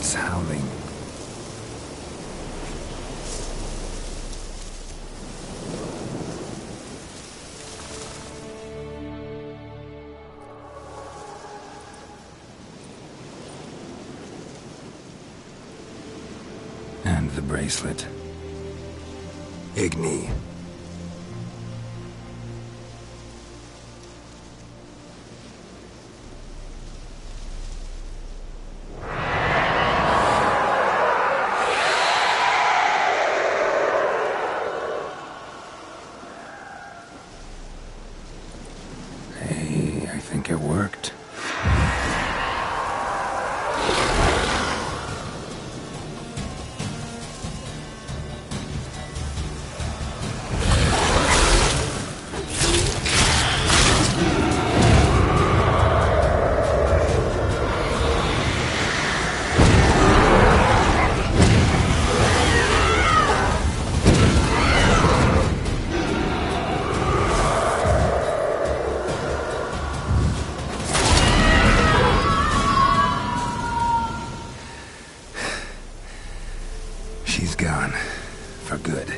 wolves howling. And the bracelet. Igni. Hey, I think it worked. She's gone. For good.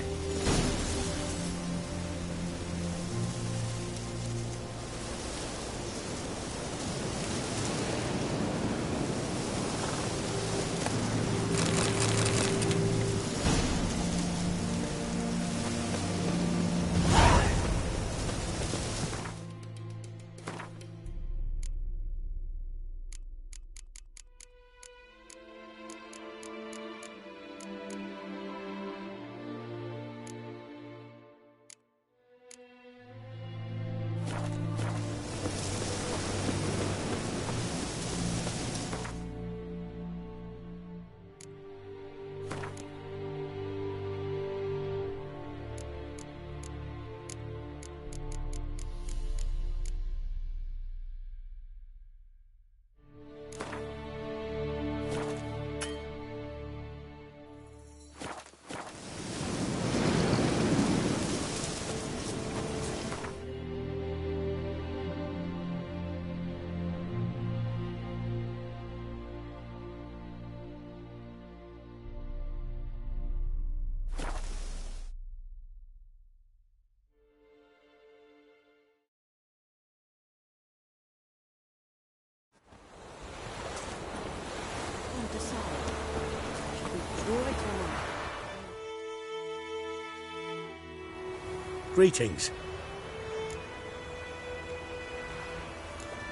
Greetings.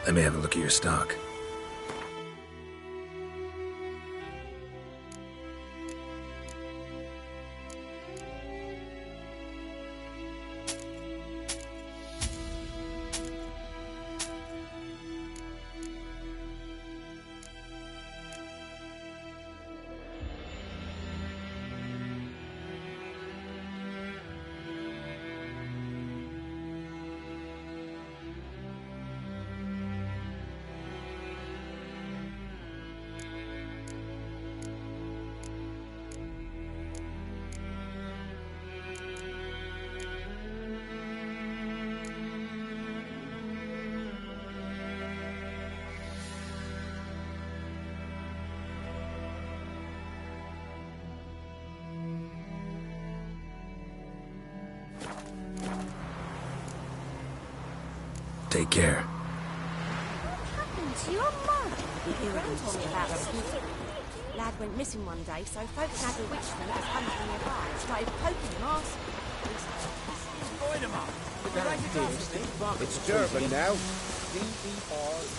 Let me have a look at your stock. Take care. What happened to your mum? Gran told me about it. Lad went missing one day, so folks had a witchman that was hunting nearby. Started poking him, asking. Join him up. It's Durban now. D-E-R-B-A-N.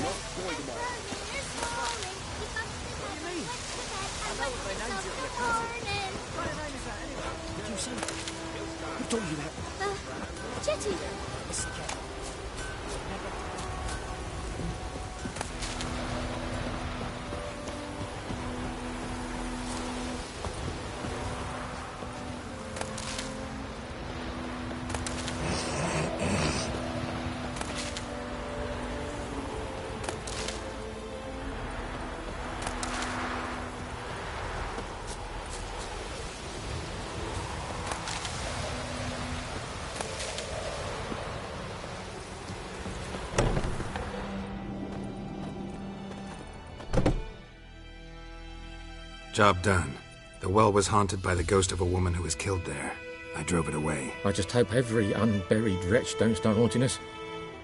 Not Doidemar. Did you say? Who told you that? Jetty. Job done. The well was haunted by the ghost of a woman who was killed there. I drove it away. I just hope every unburied wretch don't start haunting us.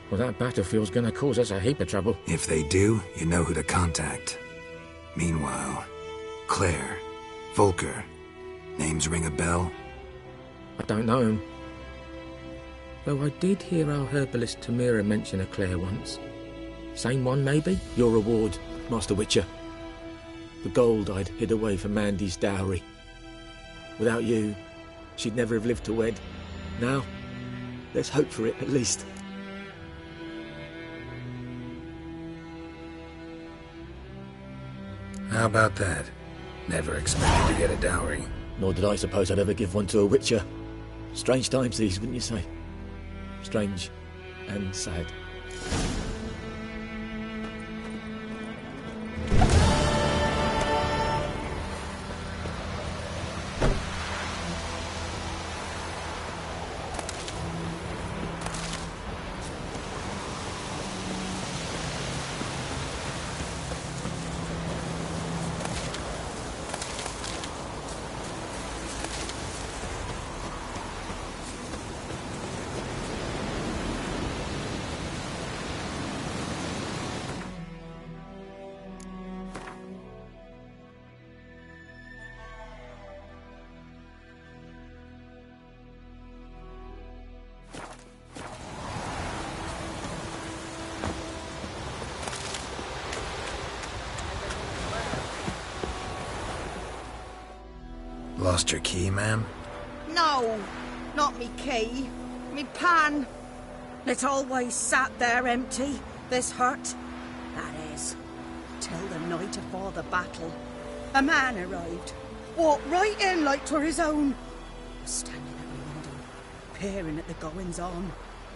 Well, that battlefield's gonna cause us a heap of trouble. If they do, you know who to contact. Meanwhile, Claire, Volker, names ring a bell? I don't know him. Though I did hear our herbalist Tamira mention a Claire once. Same one, maybe? Your reward, Master Witcher. The gold I'd hid away for Mandy's dowry. Without you, she'd never have lived to wed. Now, let's hope for it, at least. How about that? Never expected to get a dowry. Nor did I suppose I'd ever give one to a Witcher. Strange times these, wouldn't you say? Strange and sad. Lost your key, ma'am? No, not me key. Me pan. It always sat there empty, this hut. That is, till the night afore the battle. A man arrived, walked right in like 'twere his own. Was standing at my window, peering at the goings-on.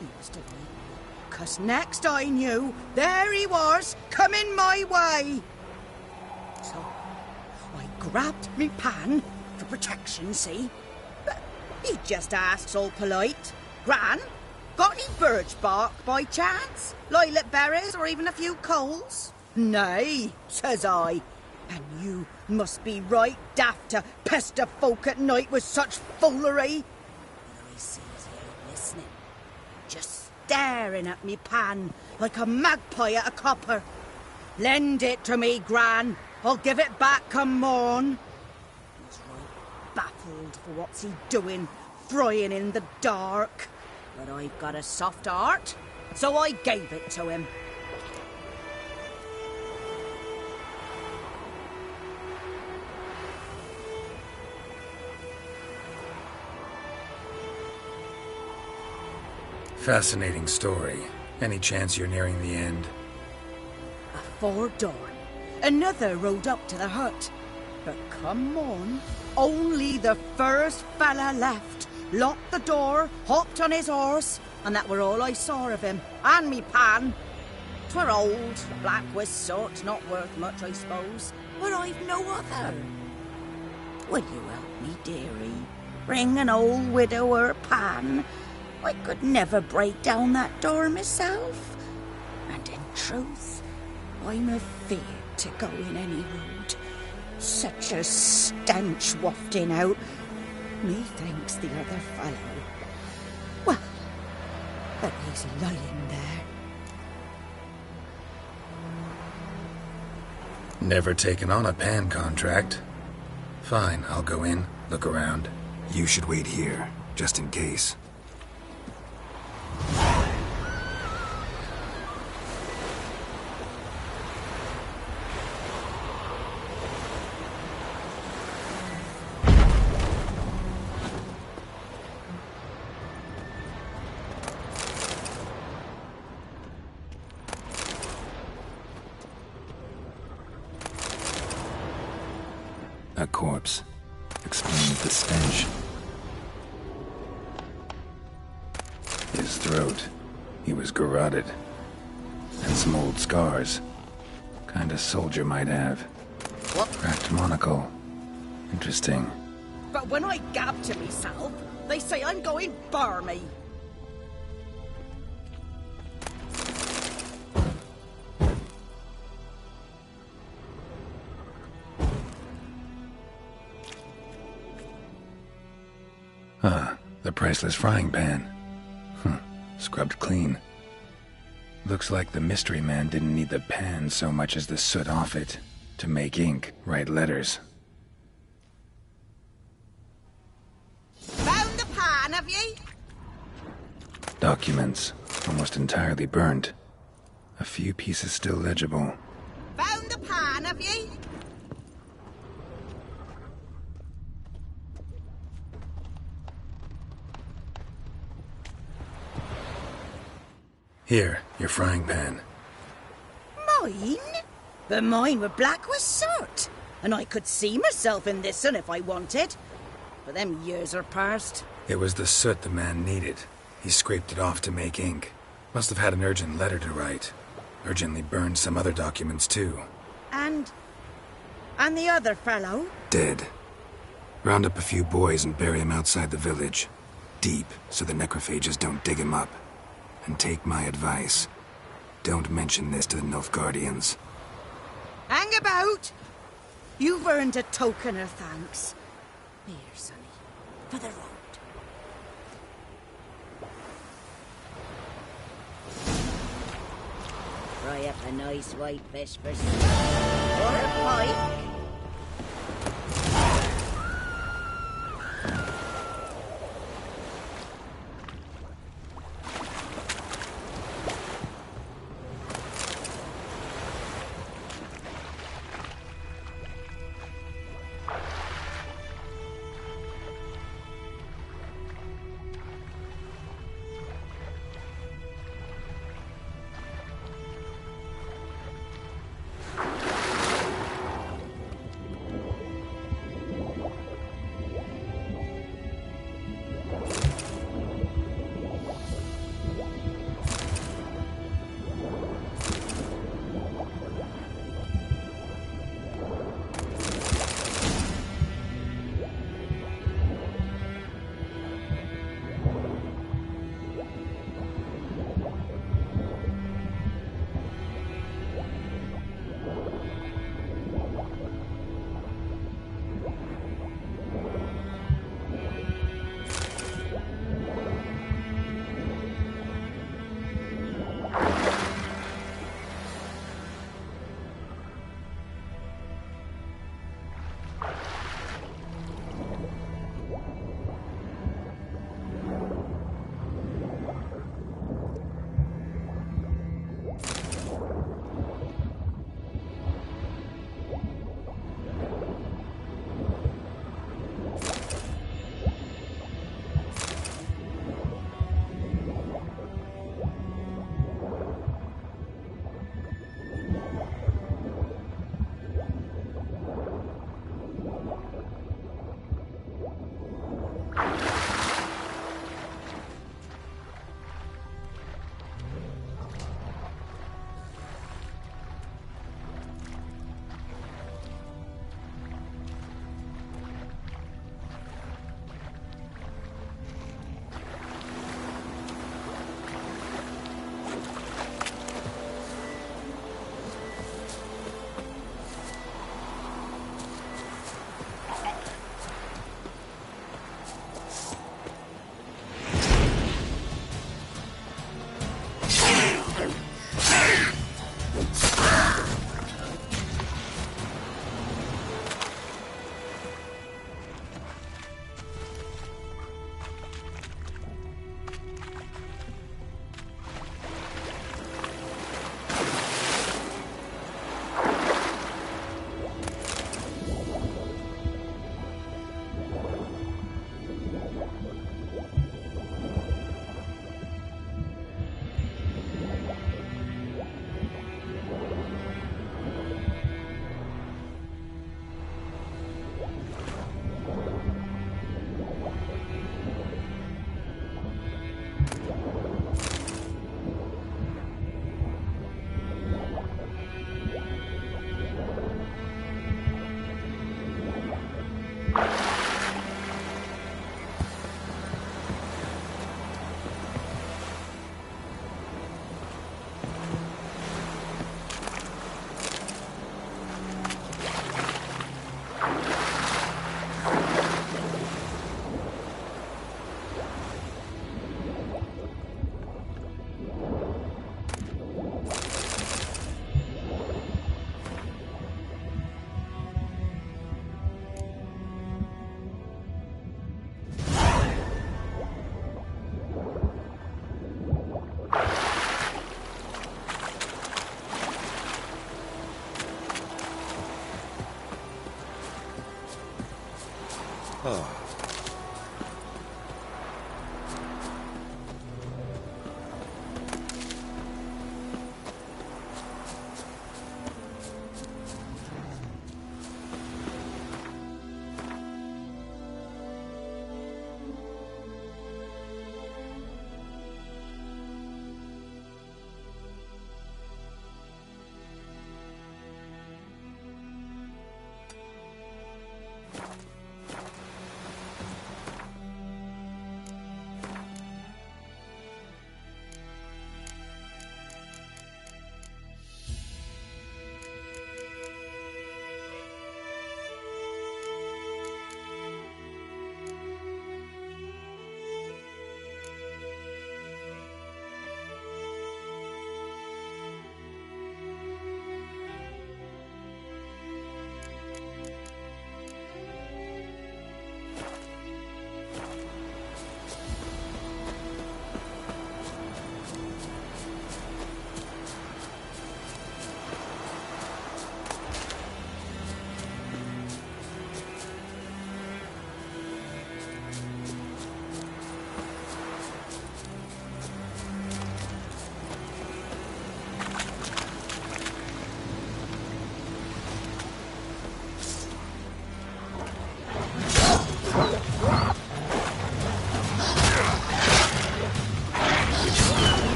He was to me, 'cause next I knew, there he was, coming my way. So, I grabbed me pan, for protection, see? But he just asks all polite, Gran, got any birch bark by chance? Lilac berries or even a few coals? Nay, says I. And you must be right daft to pester folk at night with such foolery. But I sees you listening, just staring at me pan like a magpie at a copper. Lend it to me, Gran. I'll give it back come morn. Baffled for what's he doing, frying in the dark. But I've got a soft heart, so I gave it to him. Fascinating story. Any chance you're nearing the end? Afore dawn, another rode up to the hut. But come on, only the first fella left. Locked the door, hopped on his horse, and that were all I saw of him. And me pan. 'Twere old, black with soot, not worth much, I suppose. But I've no other. Will you help me, dearie? Bring an old widower pan. I could never break down that door myself. And in truth, I'm afeard to go in any road. Such a stench wafting out. Methinks the other fellow. Well, but he's lying there. Never taken on a pan contract. Fine, I'll go in, look around. You should wait here, just in case. A corpse. Explains the stench. His throat. He was garroted. And some old scars. Kind of soldier might have. What? Cracked monocle. Interesting. But when I gab to myself, they say I'm going barmy. priceless frying pan. Scrubbed clean. Looks like the mystery man didn't need the pan so much as the soot off it to make ink, write letters. Found the pan, have ye? Documents, almost entirely burned. A few pieces still legible. Found the pan, have ye? Here, your frying pan. Mine? But mine were black with soot. And I could see myself in this one if I wanted. But them years are past. It was the soot the man needed. He scraped it off to make ink. Must have had an urgent letter to write. Urgently burned some other documents too. And the other fellow? Dead. Round up a few boys and bury him outside the village. Deep, so the necrophages don't dig him up. And take my advice. Don't mention this to the Nilfgaardians. Hang about! You've earned a token of thanks. Here, sonny, for the road. Fry up a nice white fish for soup. Or a pike.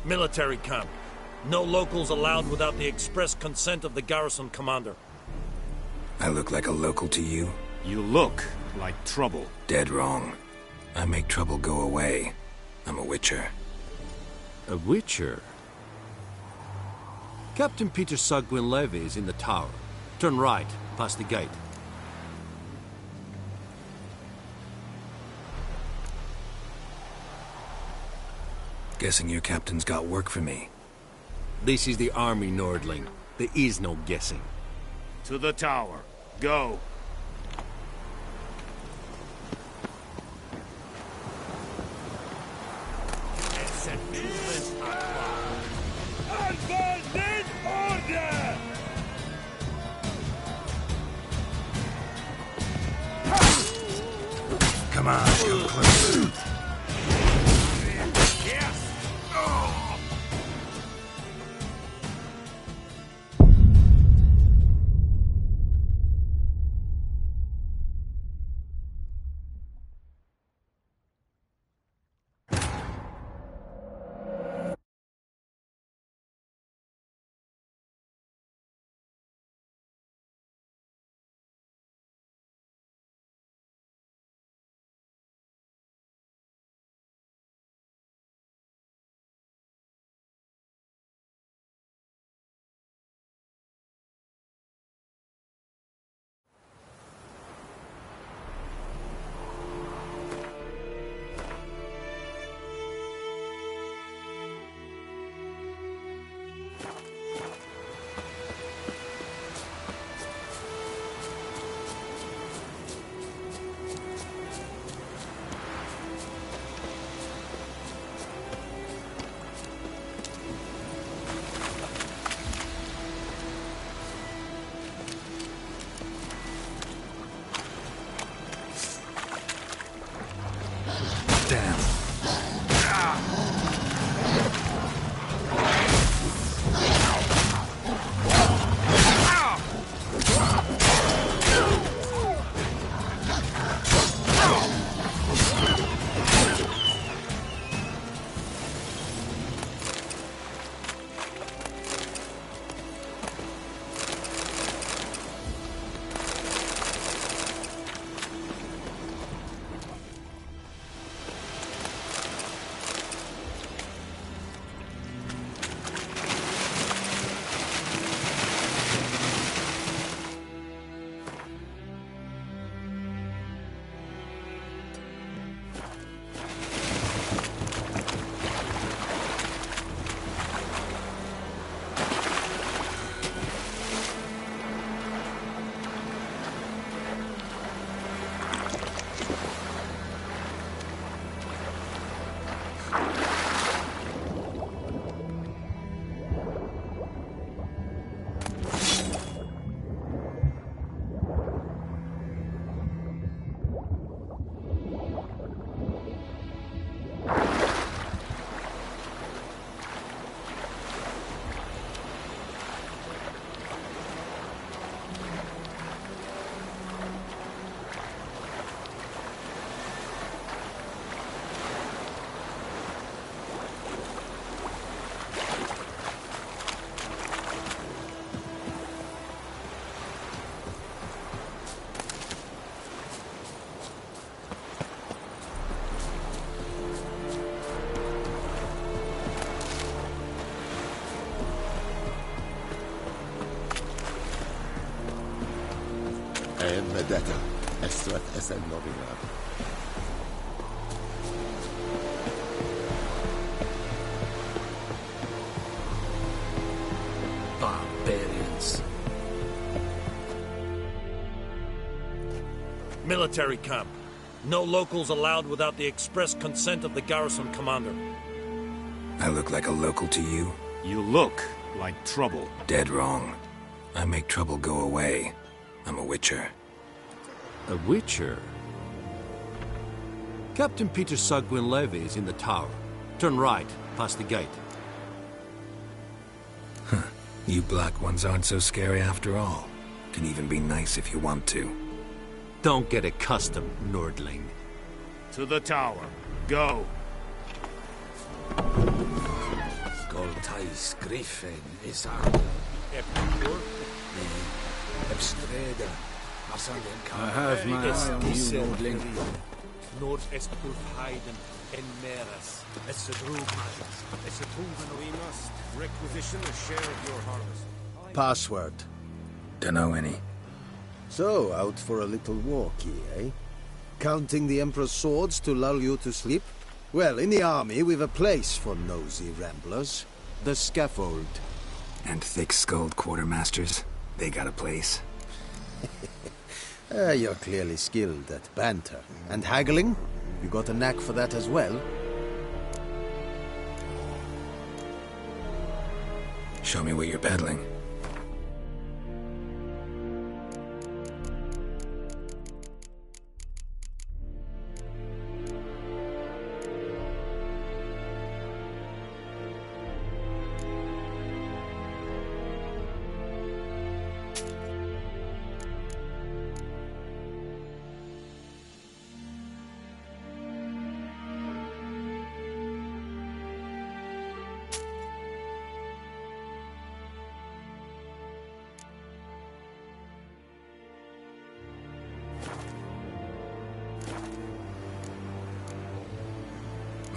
Military camp. No locals allowed without the express consent of the garrison commander. I look like a local to you? You look like trouble. Dead wrong. I make trouble go away. I'm a witcher. A witcher? Captain Peter Sagwin Levy is in the tower. Turn right, past the gate. Guessing your captain's got work for me. This is the army, Nordling. There is no guessing. To the tower. Go. It's a movement. Unfolded order! Come on, come closer. Yes! Damn. Vendetta, Estrat SN Novigrad. Barbarians. Military camp. No locals allowed without the express consent of the garrison commander. I look like a local to you? You look like trouble. Dead wrong. I make trouble go away. I'm a witcher. A witcher? Captain Peter Sagwin Levy is in the tower. Turn right, past the gate. You black ones aren't so scary after all. Can even be nice if you want to. Don't get accustomed, Nordling. To the tower. Go. Goltais Griffin is our I have my eye on you, Nordling. Nord est Ulfheiden en Meras. Es Drugmaras. Es We must requisition a share of your harvest. Password. Dunno any. So, out for a little walkie, eh? Counting the Emperor's swords to lull you to sleep? Well, in the army, we've a place for nosy ramblers. The scaffold. And thick-skulled quartermasters. They got a place. You're clearly skilled at banter. And haggling? You got a knack for that as well? Show me what you're peddling.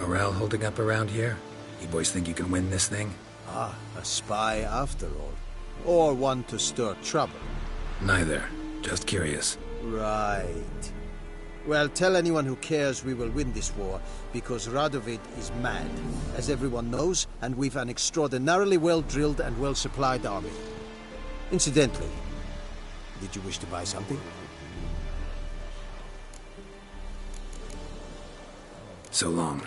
Morale holding up around here? You boys think you can win this thing? Ah, a spy after all. Or one to stir trouble. Neither. Just curious. Right. Well, tell anyone who cares we will win this war, because Radovid is mad, as everyone knows, and we've an extraordinarily well-drilled and well-supplied army. Incidentally, did you wish to buy something? So long.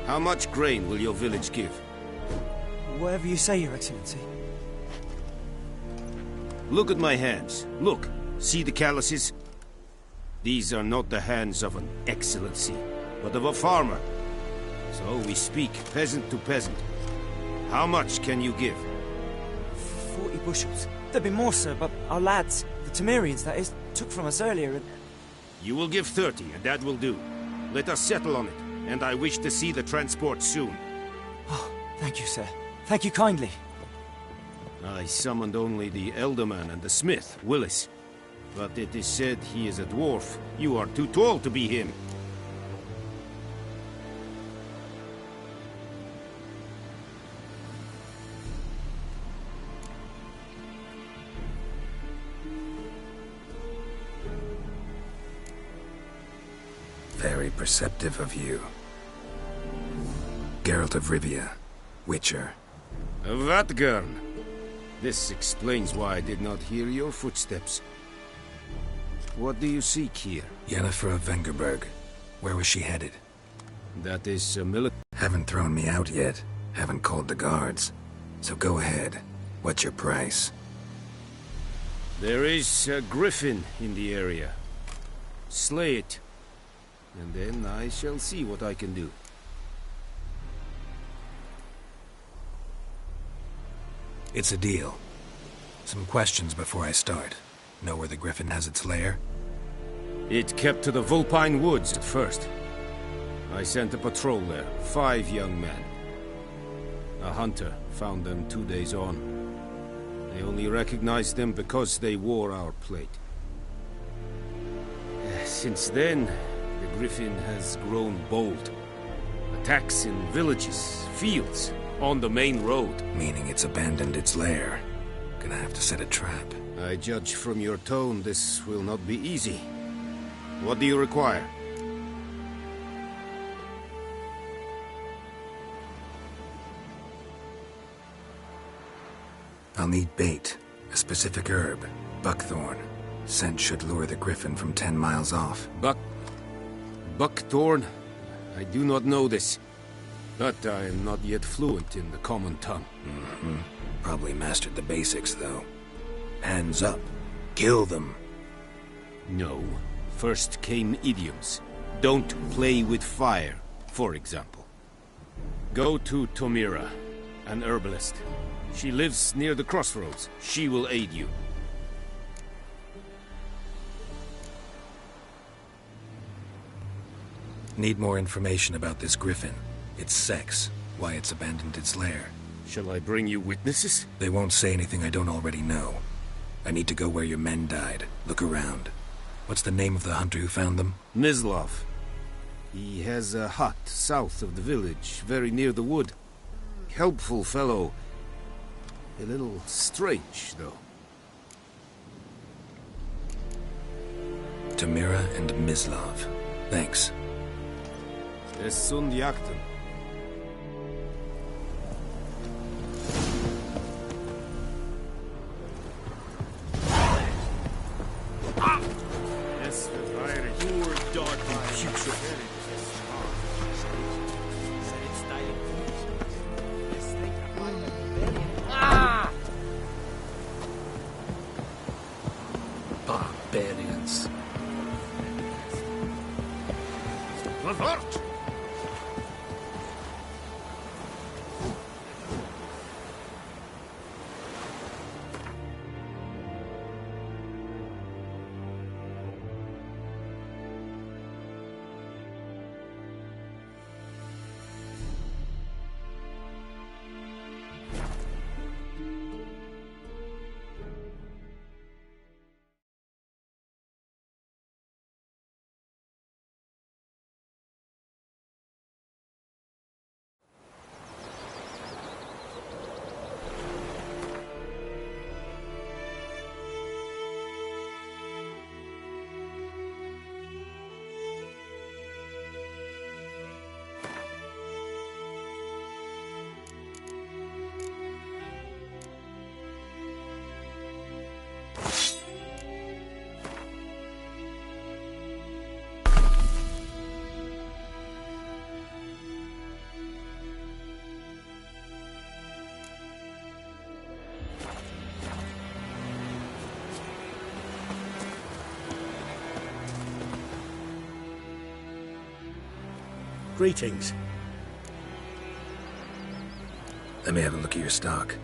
How much grain will your village give? Whatever you say, Your Excellency. Look at my hands. Look. See the calluses? These are not the hands of an excellency, but of a farmer. So we speak peasant to peasant. How much can you give? 40 bushels. There'd be more, sir, but our lads, the Temerians, that is, took from us earlier and... You will give 30, and that will do. Let us settle on it, and I wish to see the transport soon. Oh, thank you, sir. Thank you kindly. I summoned only the Elderman and the smith, Willis. But it is said he is a dwarf. You are too tall to be him. Very perceptive of you. Geralt of Rivia, Witcher. Vatgern! This explains why I did not hear your footsteps. What do you seek here? Yennefer of Vengerberg. Where was she headed? That is a military... Haven't thrown me out yet. Haven't called the guards. So go ahead. What's your price? There is a griffin in the area. Slay it. And then I shall see what I can do. It's a deal. Some questions before I start. Know where the griffin has its lair? It kept to the Vulpine Woods at first. I sent a patrol there, 5 young men. A hunter found them 2 days on. They only recognized them because they wore our plate. Since then, the griffin has grown bold. Attacks in villages, fields, on the main road. Meaning it's abandoned its lair. Gonna have to set a trap. I judge from your tone this will not be easy. What do you require? I'll need bait. A specific herb. Buckthorn. Scent should lure the griffin from 10 miles off. Buckthorn? I do not know this. But I am not yet fluent in the common tongue. Probably mastered the basics, though. Hands up. Kill them. No. First came idioms. Don't play with fire, for example. Go to Tomira, an herbalist. She lives near the crossroads. She will aid you. Need more information about this griffin. Its sex, why it's abandoned its lair. Shall I bring you witnesses? They won't say anything I don't already know. I need to go where your men died. Look around. What's the name of the hunter who found them? Mislav. He has a hut south of the village, very near the wood. Helpful fellow. A little strange, though. Tamira and Mislav. Thanks. Es sunt jagten. Es verweigere your dark future. Barbarians. Greetings. Let me have a look at your stock.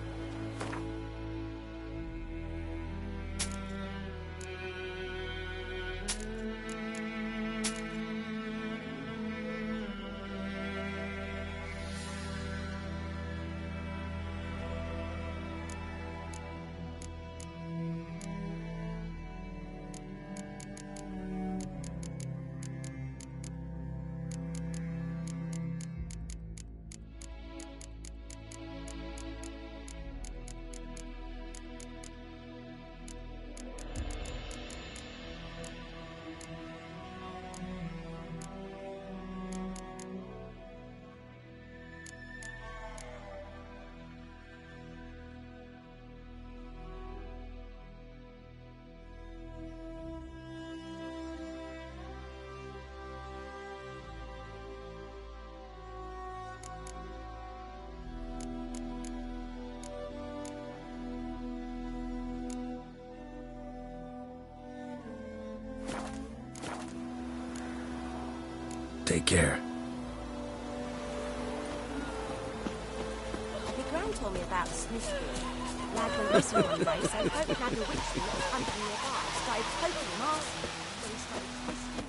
Take care. My gran told me about the Smithfield. Lad went missing one day, so folk had a witchman that was hunting nearby. Started poking him, asking when he started twisting.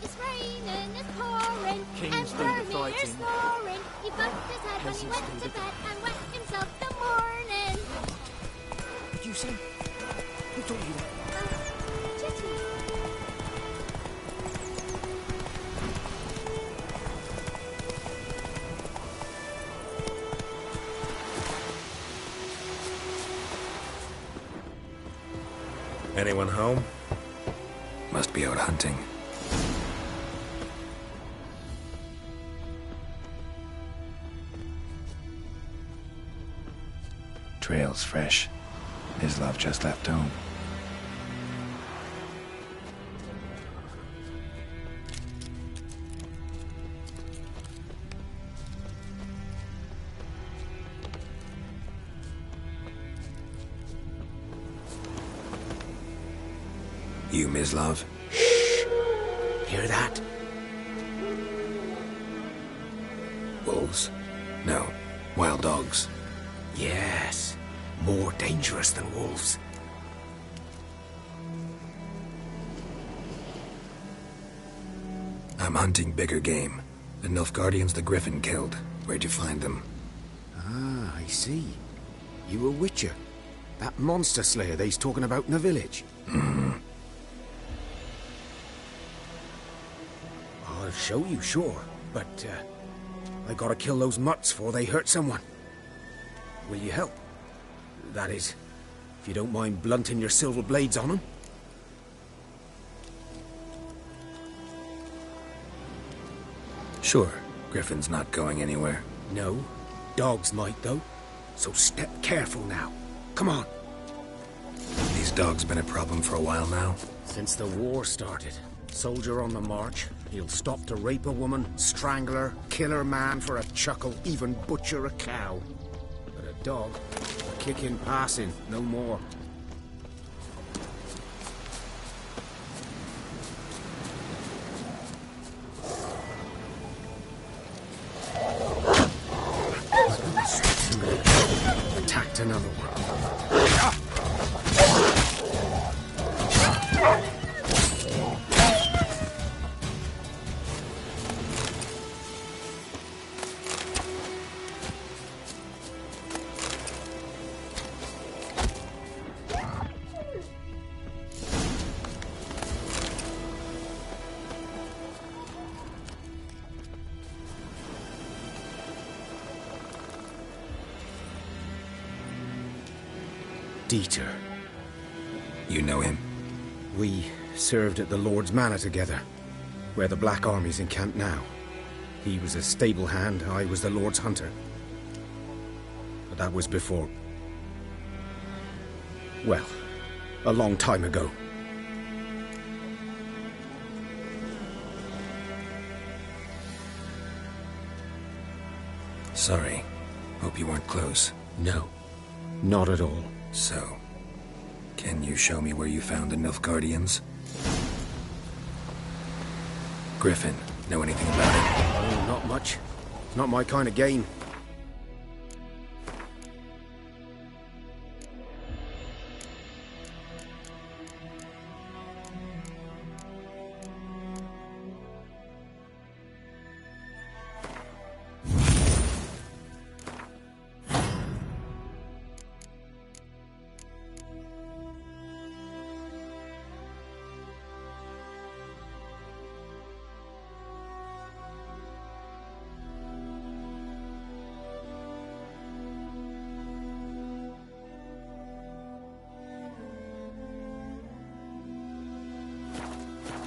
It's raining, it's pouring, Kings and do the Vermeer's fighting. snoring. He bumped his head when he went to bed and wet himself the morning. Did you say? Who told you that? Chitty. Anyone home? Must be out hunting. Trail's fresh. His love just left home. You, Mislav? Hear that? Wolves? No. Wild dogs. Yes. More dangerous than wolves. I'm hunting bigger game. The Nilfgaardians the Griffin killed. Where'd you find them? Ah, I see. You a witcher. That monster slayer they's talking about in the village. I'll show you, sure. But, I gotta kill those mutts before they hurt someone. Will you help? That is, if you don't mind blunting your silver blades on them. Sure. Griffin's not going anywhere. No. Dogs might, though. So step careful now. Come on. These dogs been a problem for a while now? Since the war started. Soldier on the march. He'll stop to rape a woman, strangle her, kill her man for a chuckle, even butcher a cow. But a dog, a kick in passing, no more. Attacked another one. Dieter. You know him? We served at the Lord's Manor together, where the Black Army's encamped now. He was a stable hand, I was the Lord's hunter. But that was before... well, a long time ago. Sorry. Hope you weren't close. No, not at all. So, can you show me where you found the Nilfgaardians? Griffin. Know anything about it? Oh, not much. It's not my kind of game.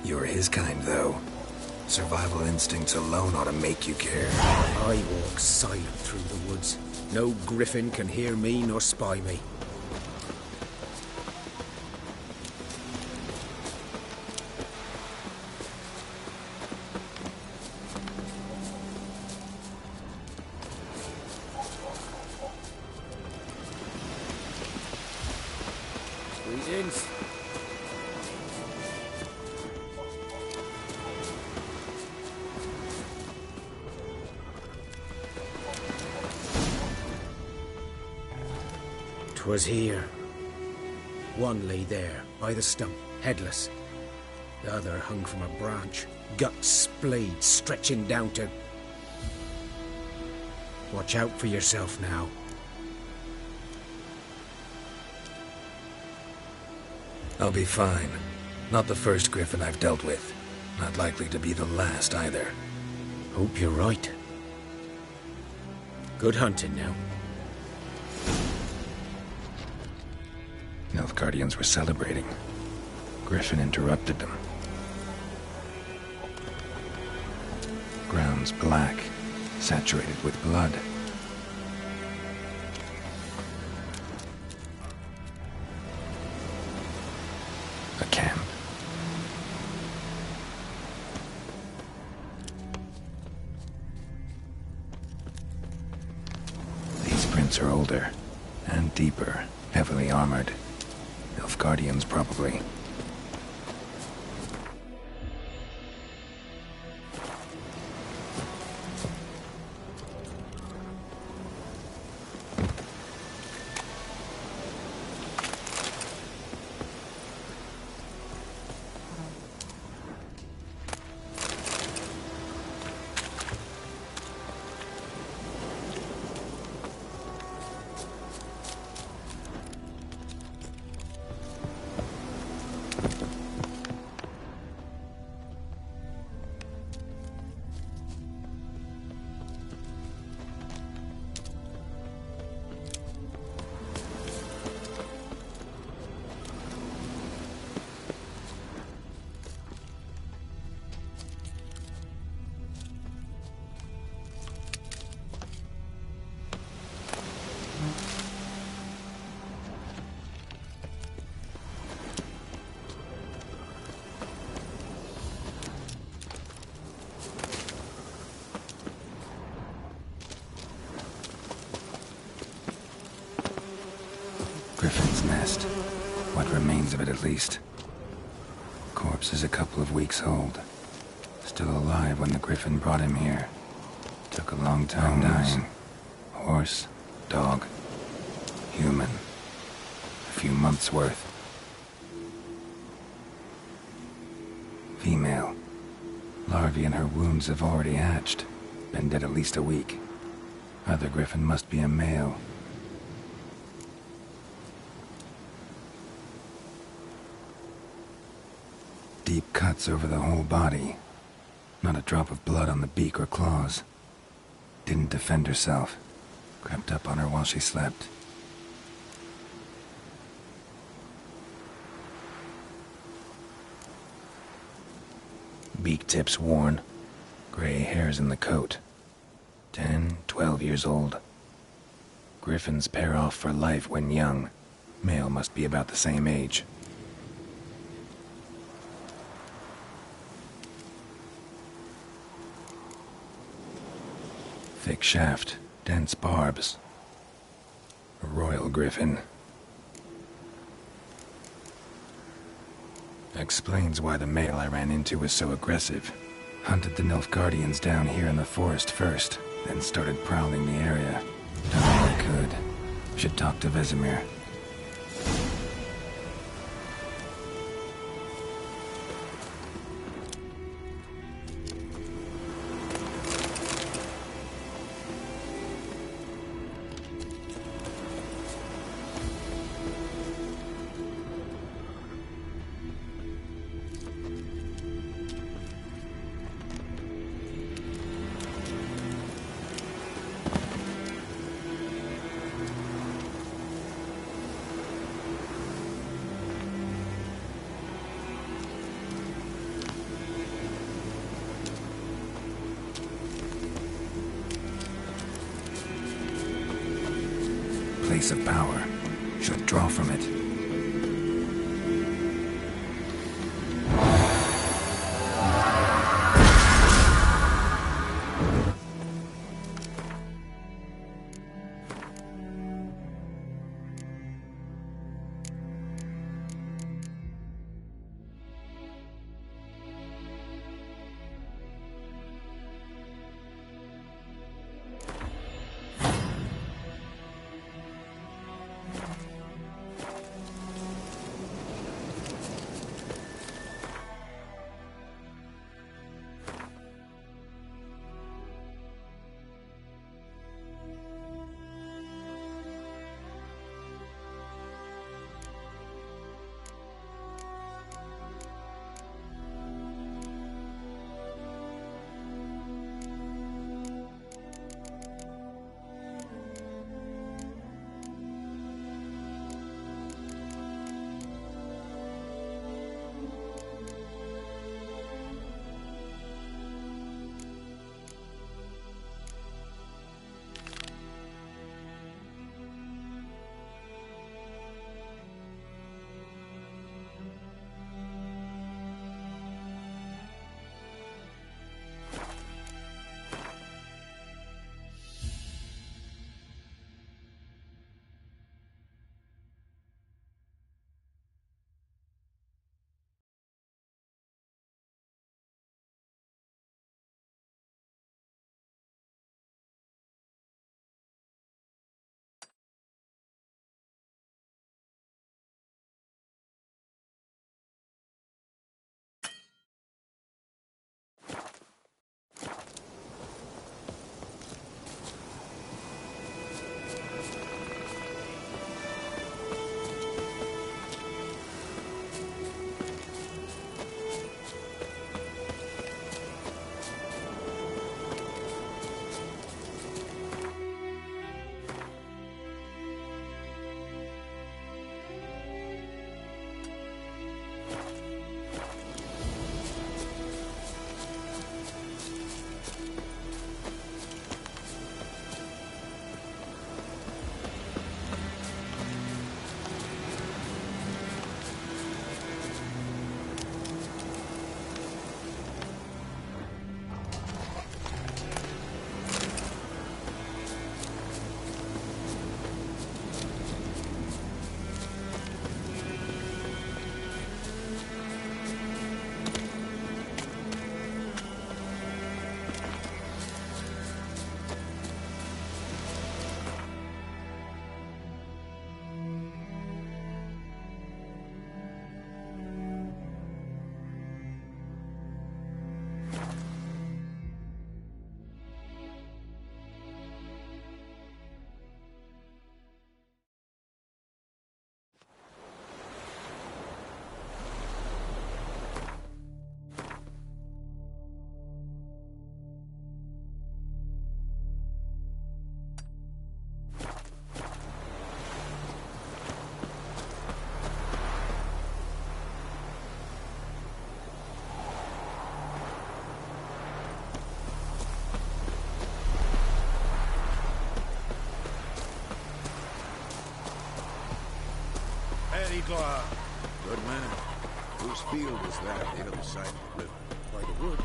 You're his kind, though. Survival instincts alone ought to make you care. I walk silent through the woods. No griffin can hear me nor spy me. Squeeze in. 'Twas here. One lay there, by the stump, headless. The other hung from a branch, guts splayed, stretching down to... Watch out for yourself now. I'll be fine. Not the first griffin I've dealt with. Not likely to be the last, either. Hope you're right. Good hunting now. Nilfgaardians were celebrating. Griffin interrupted them. Ground's black, saturated with blood. A camp. These prints are older and deeper, heavily armored. Nilfgaardians, probably. Griffin's nest. What remains of it, at least. Corpse is a couple of weeks old. Still alive when the Griffin brought him here. Took a long time dying. Horse, dog, human. A few months' worth. Female. Larvae in her wounds have already hatched. Been dead at least a week. Other Griffin must be a male. Deep cuts over the whole body. Not a drop of blood on the beak or claws. Didn't defend herself. Crept up on her while she slept. Beak tips worn. Gray hairs in the coat. 10, 12 years old. Griffins pair off for life when young. Male must be about the same age. Thick shaft, dense barbs. A royal griffin. Explains why the male I ran into was so aggressive. Hunted the Nilfgaardians down here in the forest first, then started prowling the area. Done all I could. Should talk to Vesemir. Place of power. Should draw from it. Igla. Good man. Whose field is that on the other side of the river? By the wood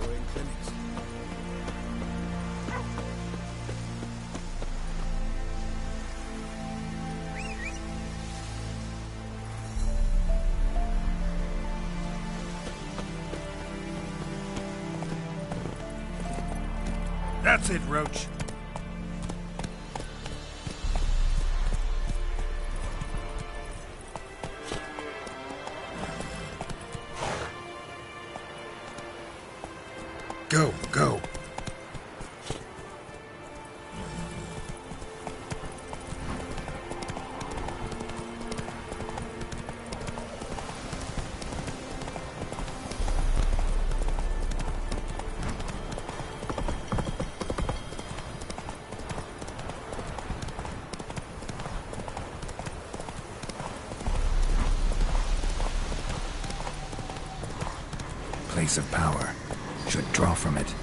or in clinics? That's it, Roach. Go, go. Place of power. Should draw from it.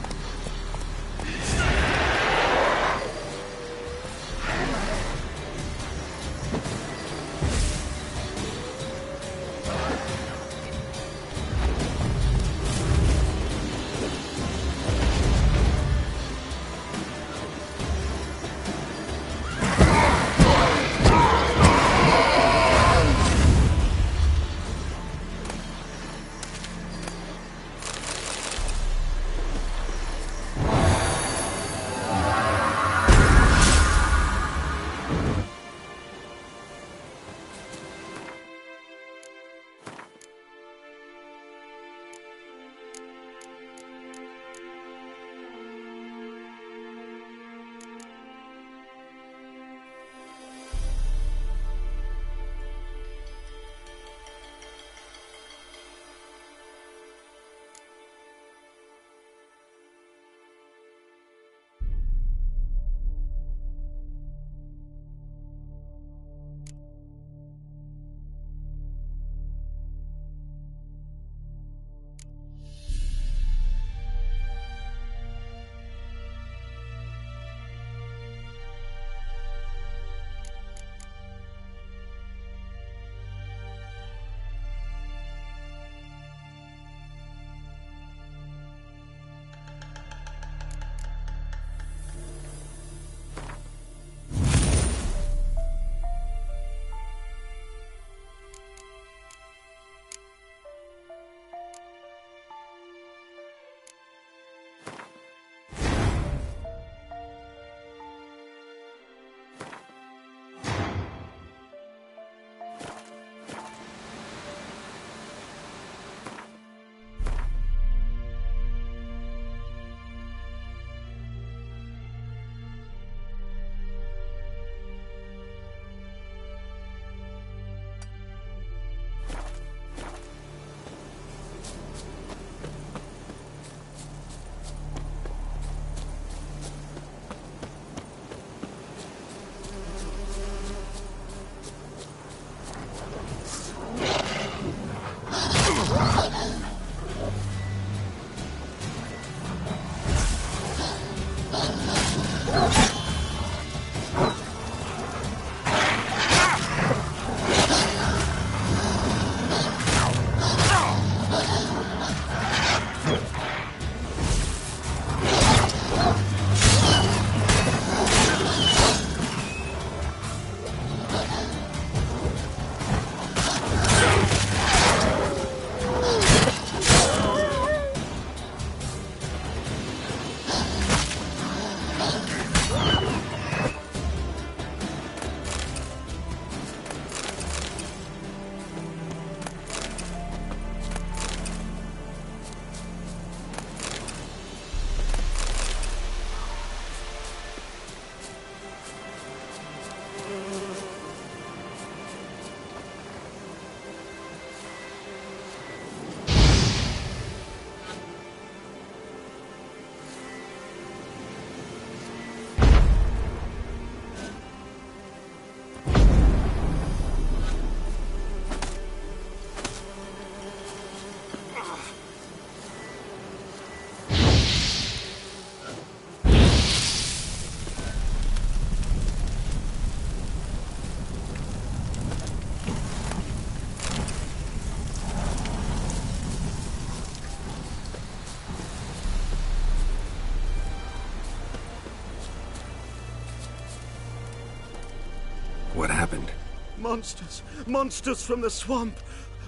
What happened? Monsters. Monsters from the swamp.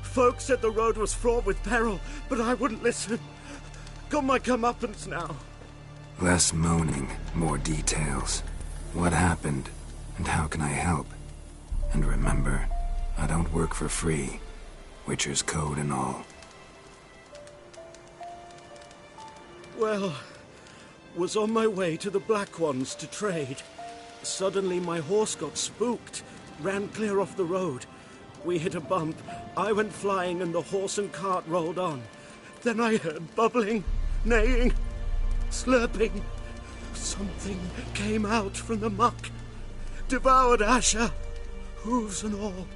Folk said the road was fraught with peril, but I wouldn't listen. Got my comeuppance now. Less moaning, more details. What happened, and how can I help? And remember, I don't work for free. Witcher's code and all. Well, was on my way to the Black Ones to trade. Suddenly my horse got spooked, ran clear off the road. We hit a bump, I went flying and the horse and cart rolled on. Then I heard bubbling, neighing, slurping. Something came out from the muck, devoured Asher, hooves and all.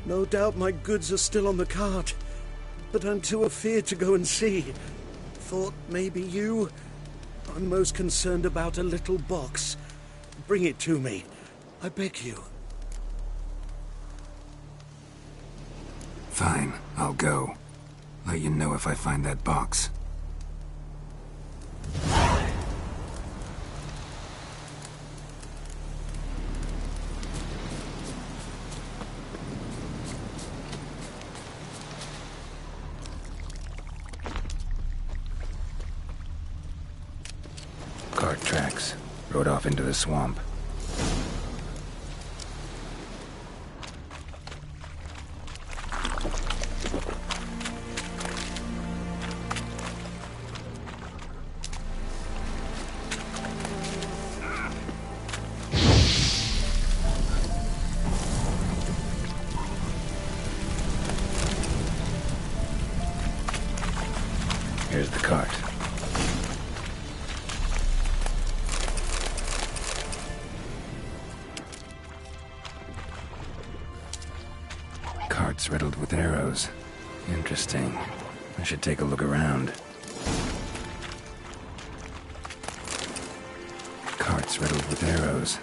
No doubt my goods are still on the cart, but I'm too afeard to go and see. Thought maybe you... I'm most concerned about a little box. Bring it to me, I beg you. Fine, I'll go. Let you know if I find that box. Cart tracks. Rode off into the swamp. Here's the cart. Cart's riddled with arrows. Interesting. I should take a look around. Cart's riddled with arrows.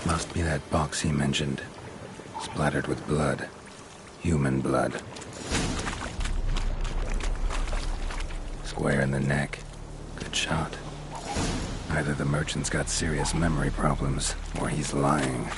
Must be that box he mentioned. Splattered with blood. Human blood. Square in the neck. Good shot. Either the merchant's got serious memory problems, or he's lying.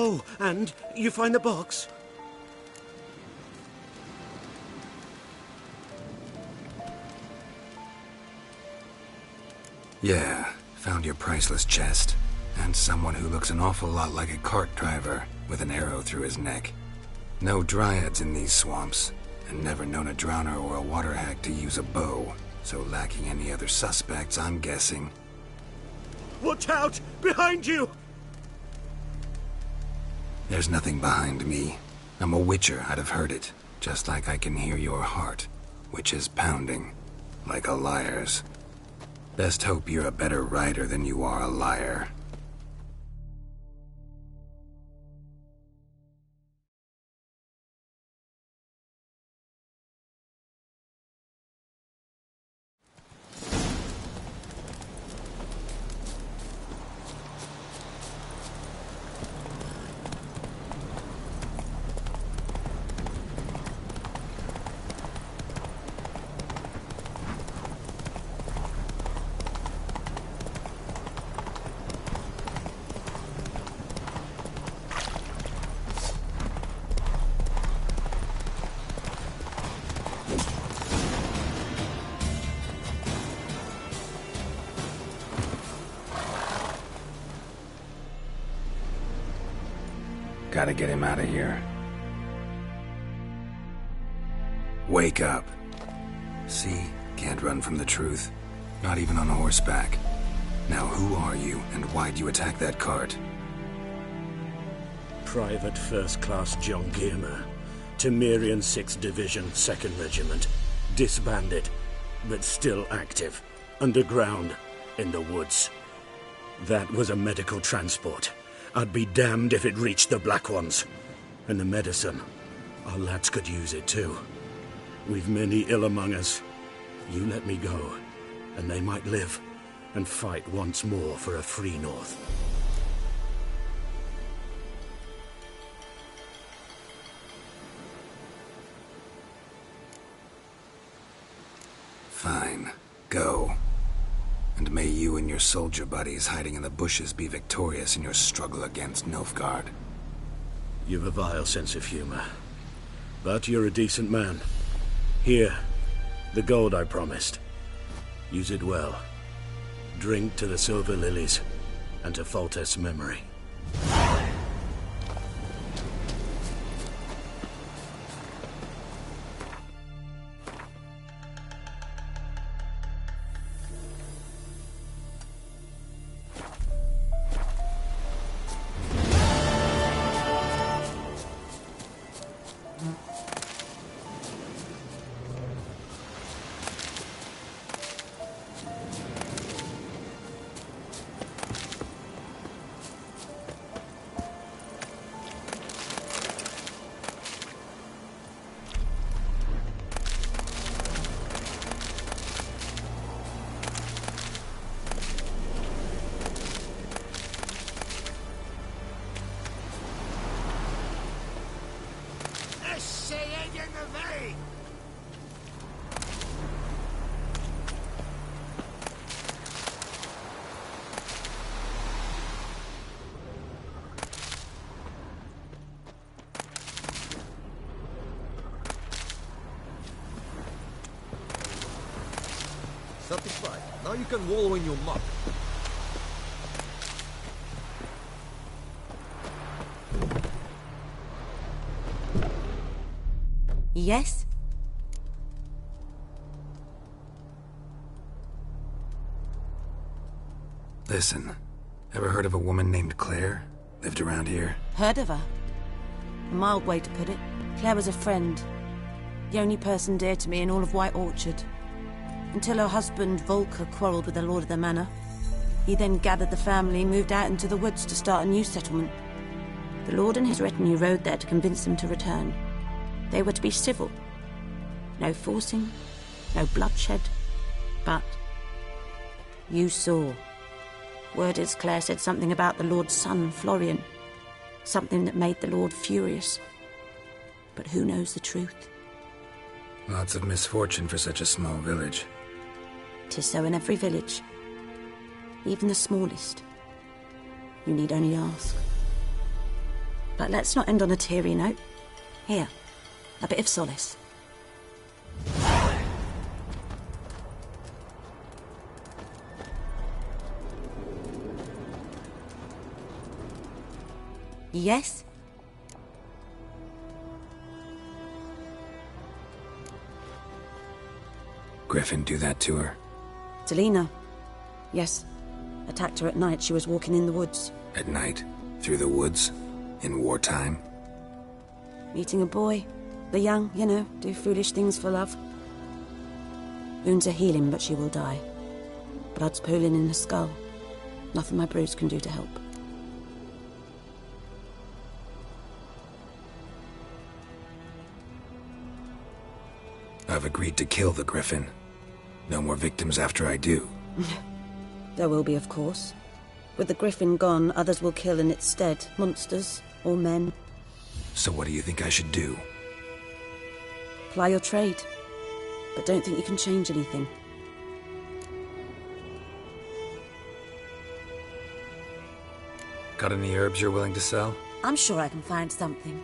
Oh, and you find the box? Yeah, found your priceless chest. And someone who looks an awful lot like a cart driver, with an arrow through his neck. No dryads in these swamps, and never known a drowner or a water hack to use a bow. So lacking any other suspects, I'm guessing. Watch out! Behind you! There's nothing behind me. I'm a witcher, I'd have heard it. Just like I can hear your heart, which is pounding, like a liar's. Best hope you're a better rider than you are a liar. Gotta get him out of here. Wake up. See? Can't run from the truth. Not even on horseback. Now who are you, and why'd you attack that cart? Private First Class John Giermer. Temerian 6th Division, 2nd Regiment. Disbanded, but still active. Underground, in the woods. That was a medical transport. I'd be damned if it reached the Black Ones. And the medicine. Our lads could use it too. We've many ill among us. You let me go, and they might live and fight once more for a free North. Fine. Go. And may you and your soldier buddies hiding in the bushes be victorious in your struggle against Nilfgaard. You've a vile sense of humor. But you're a decent man. Here, the gold I promised. Use it well. Drink to the Silver Lilies, and to Foltest's memory. Satisfied. Now you can wallow in your muck. Yes? Listen, ever heard of a woman named Claire? Lived around here? Heard of her? A mild way to put it. Claire was a friend. The only person dear to me in all of White Orchard. Until her husband, Volker, quarrelled with the lord of the manor. He then gathered the family and moved out into the woods to start a new settlement. The lord and his retinue rode there to convince them to return. They were to be civil. No forcing, no bloodshed. But you saw. Word is Claire said something about the lord's son, Florian. Something that made the lord furious. But who knows the truth? Lots of misfortune for such a small village. 'Tis so in every village. Even the smallest. You need only ask. But let's not end on a teary note. Here, a bit of solace. Yes? Griffin do that to her? Delina. Yes. Attacked her at night. She was walking in the woods. At night? Through the woods? In wartime? Meeting a boy. The young, you know, do foolish things for love. Wounds are healing, but she will die. Blood's pooling in her skull. Nothing my bruise can do to help. I've agreed to kill the Griffin. No more victims after I do. There will be, of course. With the Griffin gone, others will kill in its stead. Monsters, or men. So what do you think I should do? Ply your trade. But don't think you can change anything. Got any herbs you're willing to sell? I'm sure I can find something.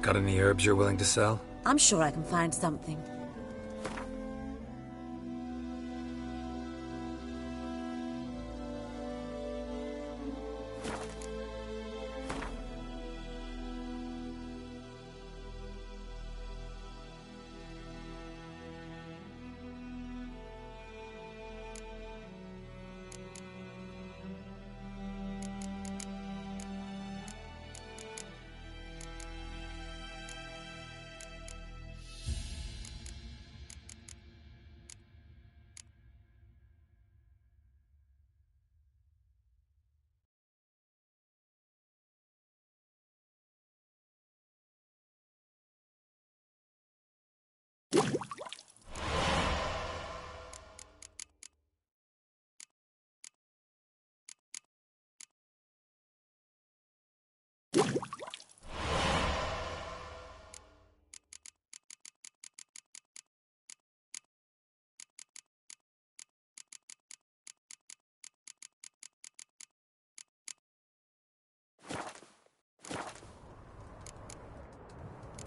Got any herbs you're willing to sell? I'm sure I can find something.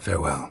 Farewell.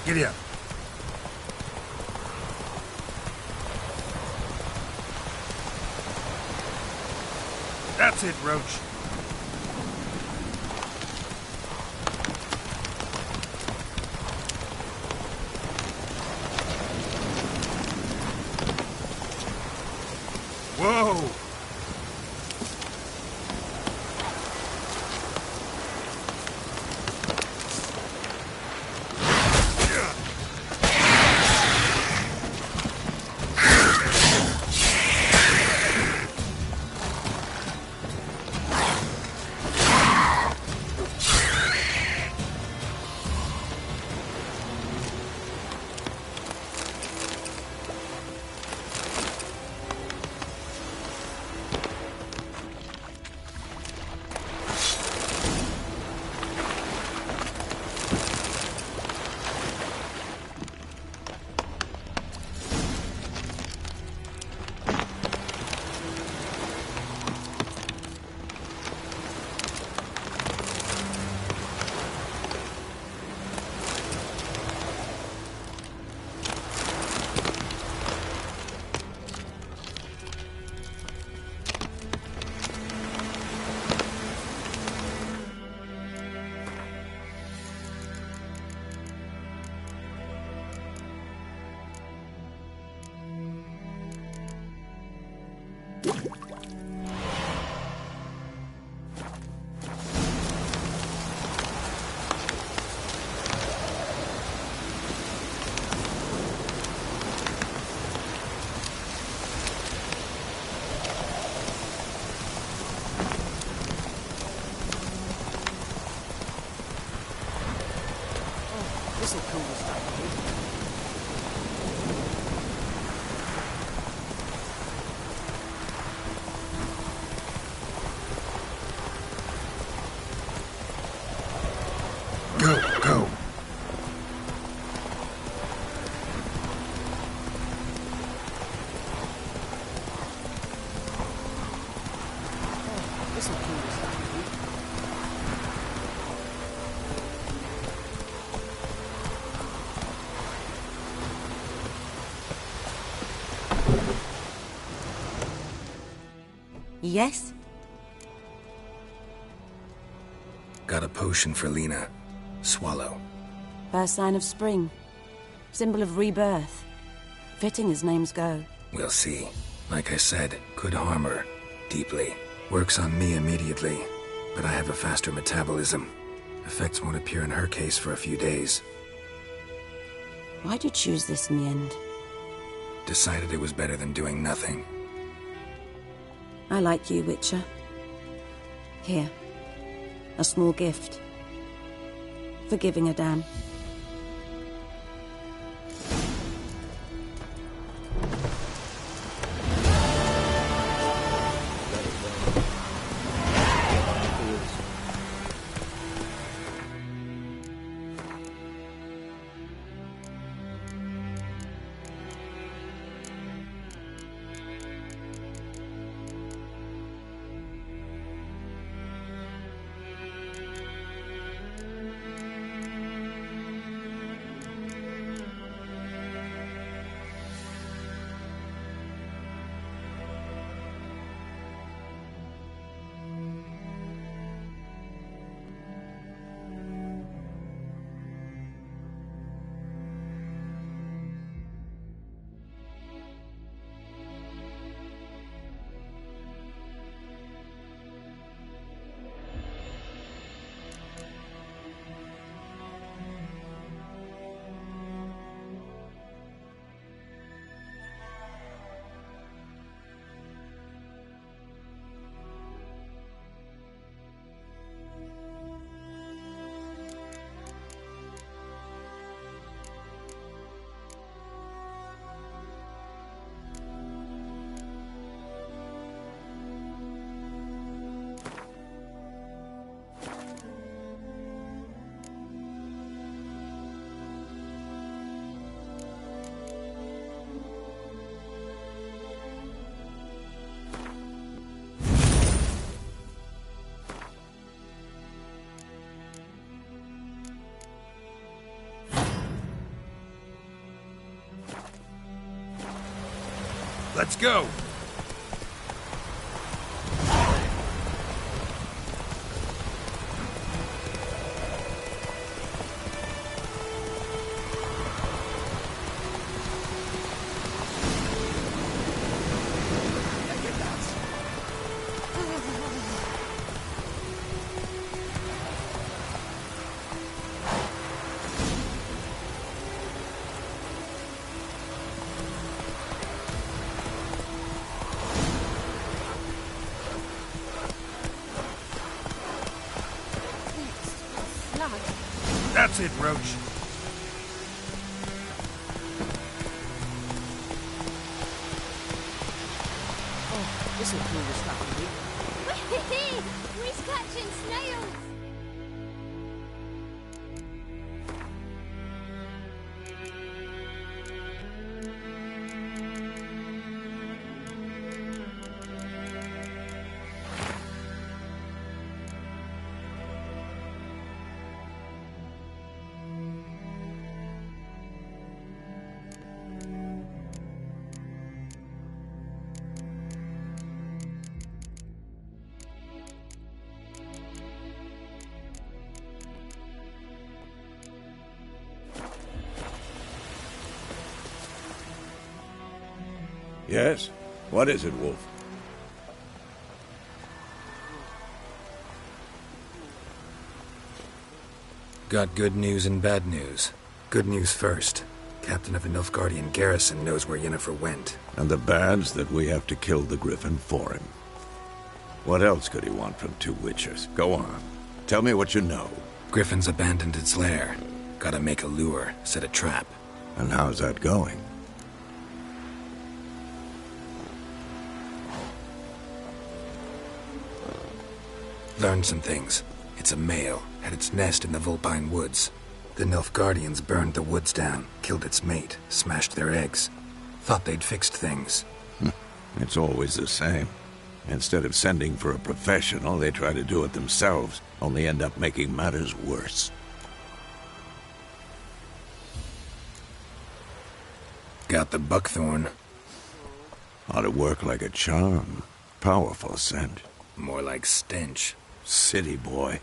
Giddy up. That's it, Roach. Whoa! Yes? Got a potion for Lena. Swallow. First sign of spring. Symbol of rebirth. Fitting as names go. We'll see. Like I said, could harm her. Deeply. Works on me immediately. But I have a faster metabolism. Effects won't appear in her case for a few days. Why'd you choose this in the end? Decided it was better than doing nothing. I like you, Witcher. Here. A small gift. For giving a damn. Let's go! That's it, Roach. Oh, this'll cool the stuff, We're catching snails! Yes? What is it, Wolf? Got good news and bad news. Good news first. Captain of a Nilfgaardian garrison knows where Yennefer went. And the bad's that we have to kill the Griffin for him. What else could he want from two Witchers? Go on. Tell me what you know. Griffin's abandoned its lair. Gotta make a lure, set a trap. And how's that going? Learned some things. It's a male, had its nest in the Vulpine Woods. The Nilfgaardians burned the woods down, killed its mate, smashed their eggs. Thought they'd fixed things. It's always the same. Instead of sending for a professional, they try to do it themselves, only end up making matters worse. Got the buckthorn. Ought to work like a charm. Powerful scent. More like stench. City boy.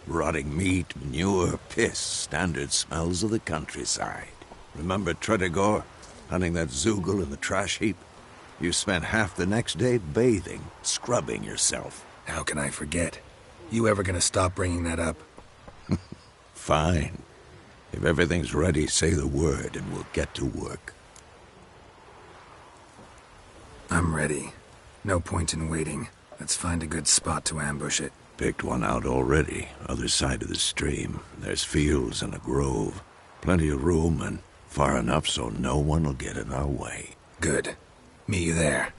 Rotting meat, manure, piss, standard smells of the countryside. Remember Tredegor? Hunting that Zoogle in the trash heap? You spent half the next day bathing, scrubbing yourself. How can I forget? You ever gonna stop bringing that up? Fine. If everything's ready, say the word and we'll get to work. I'm ready. No point in waiting. Let's find a good spot to ambush it. Picked one out already, other side of the stream. There's fields and a grove. Plenty of room and far enough so no one will get in our way. Good. Meet you there.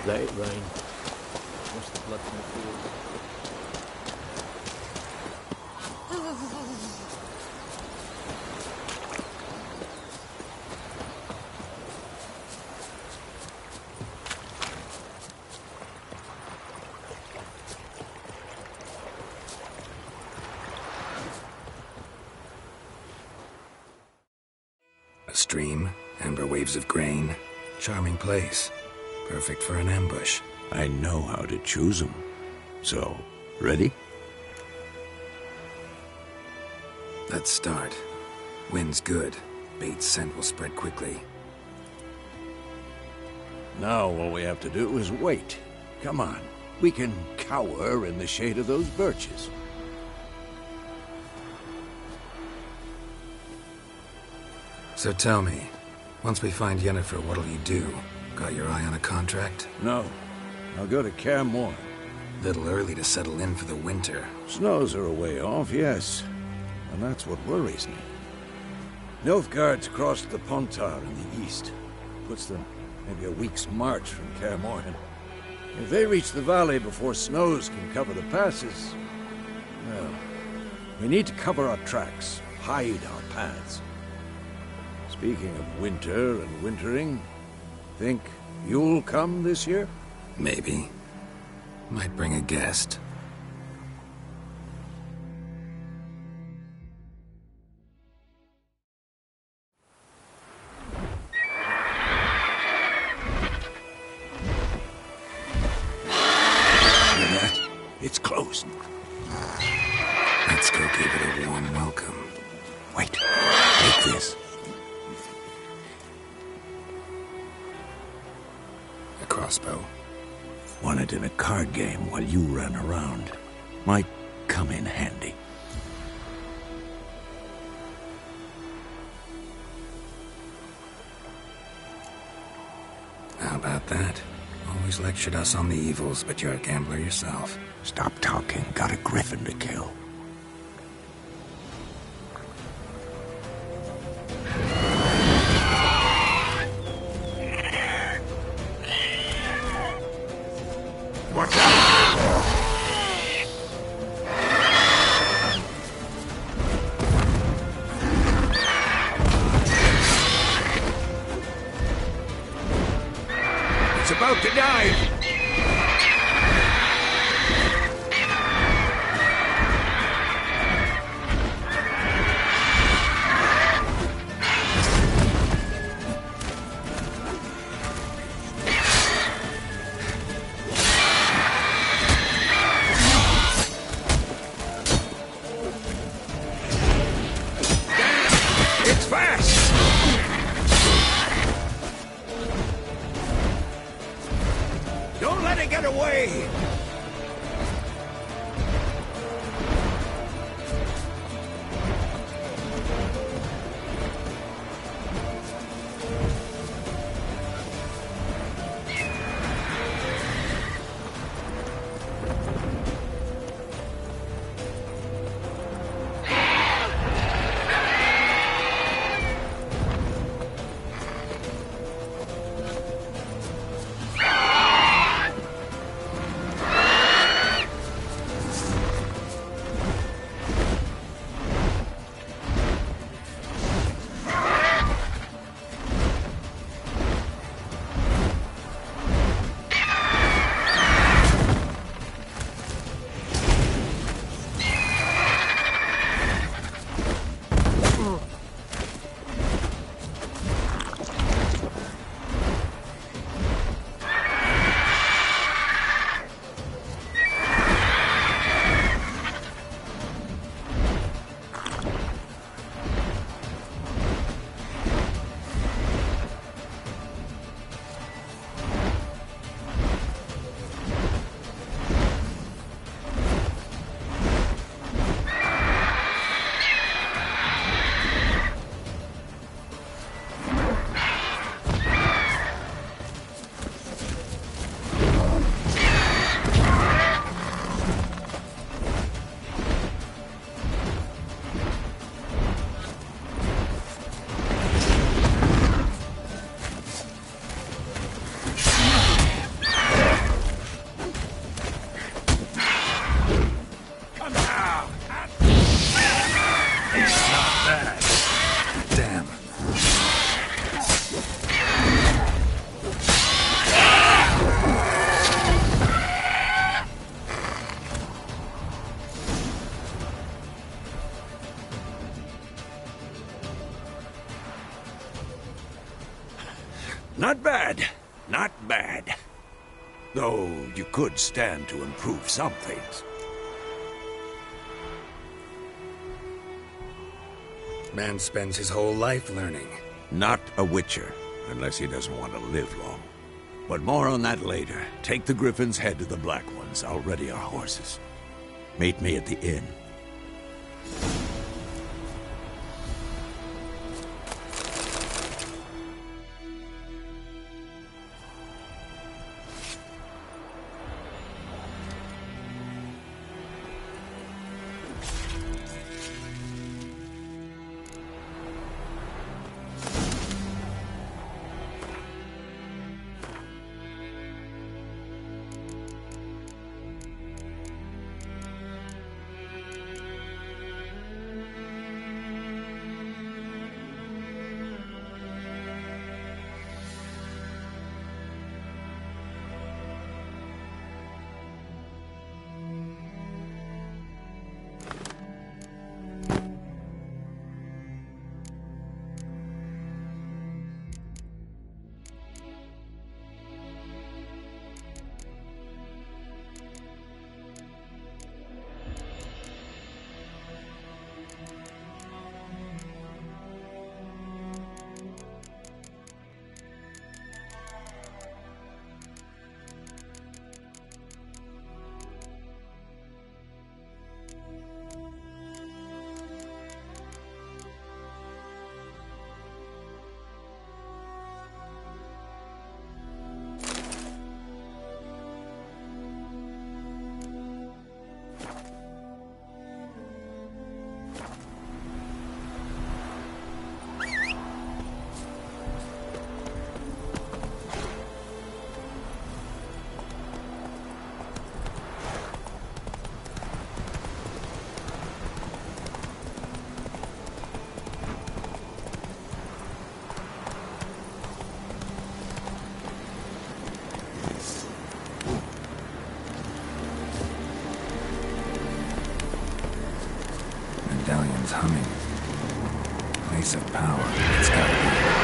Let it rain. Wash the blood from the fields. A stream, amber waves of grain. Charming place. Perfect for an ambush. I know how to choose them. So, ready? Let's start. Wind's good. Bait's scent will spread quickly. Now all we have to do is wait. Come on. We can cower in the shade of those birches. So tell me, once we find Yennefer, what'll you do? Got your eye on a contract? No. I'll go to Kaer Morhen. Little early to settle in for the winter. Snows are a way off, yes. And that's what worries me. Nilfgaard's crossed the Pontar in the east. Puts them maybe a week's march from Kaer Morhen. If they reach the valley before snows can cover the passes, well, we need to cover our tracks, hide our paths. Speaking of winter and wintering, think you'll come this year? Maybe. Might bring a guest. Hear that? It's close. Let's go give it a warm welcome. Wait. Take this. A crossbow. Won it in a card game while you ran around. Might come in handy. How about that? Always lectured us on the evils, but you're a gambler yourself. Stop talking. Got a griffin to kill. Watch out! It's about to dive! It's fast! Don't let it get away! Not bad. Not bad. Though you could stand to improve some things. Man spends his whole life learning. Not a Witcher, unless he doesn't want to live long. But more on that later. Take the Griffin's head to the Black Ones. I'll ready our horses. Meet me at the inn. Medallion's humming. Place of power. It's gotta be.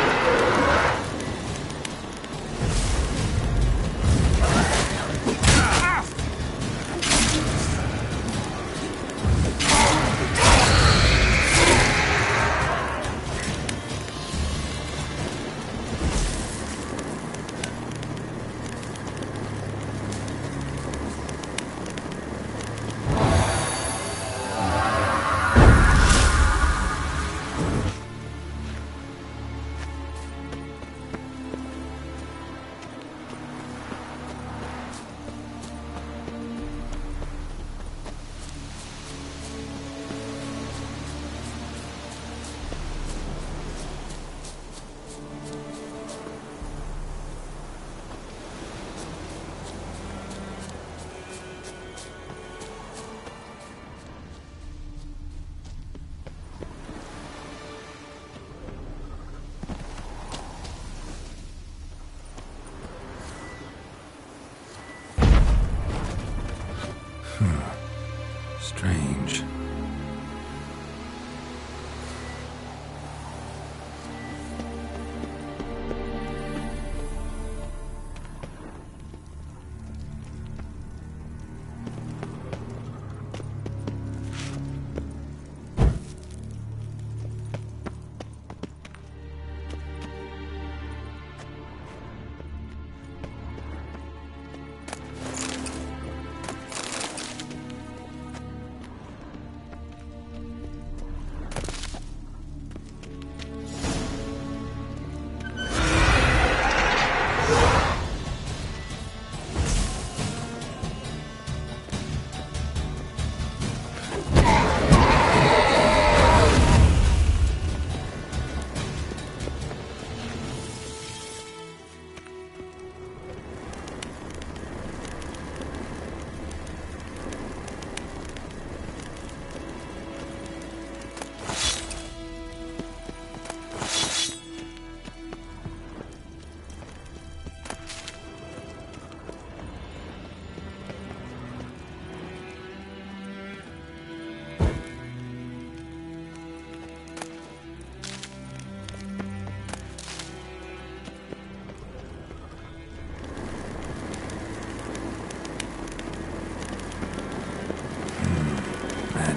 Strange.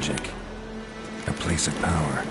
magic. A place of power.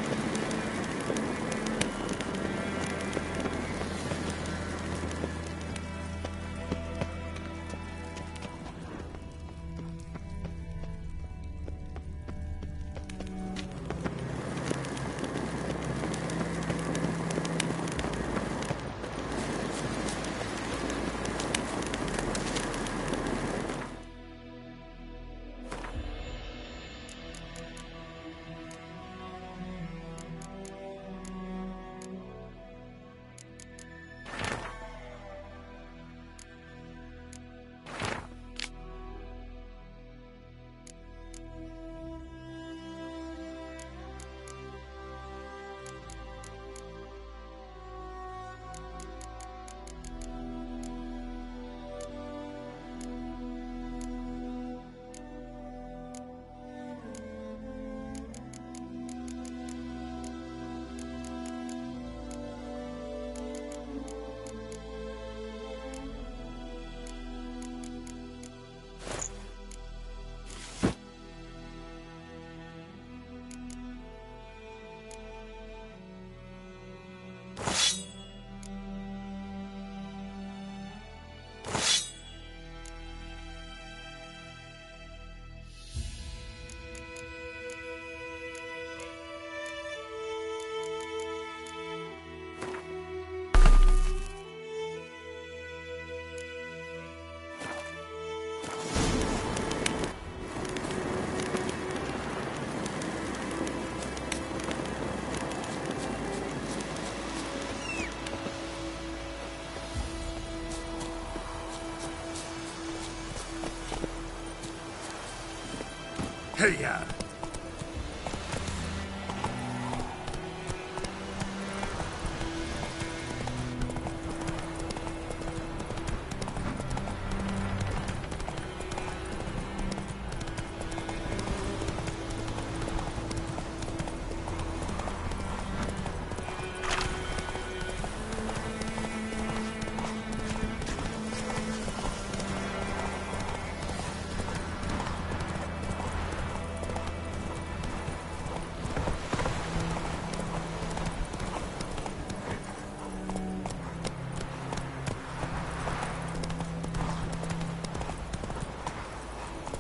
Hey-ya!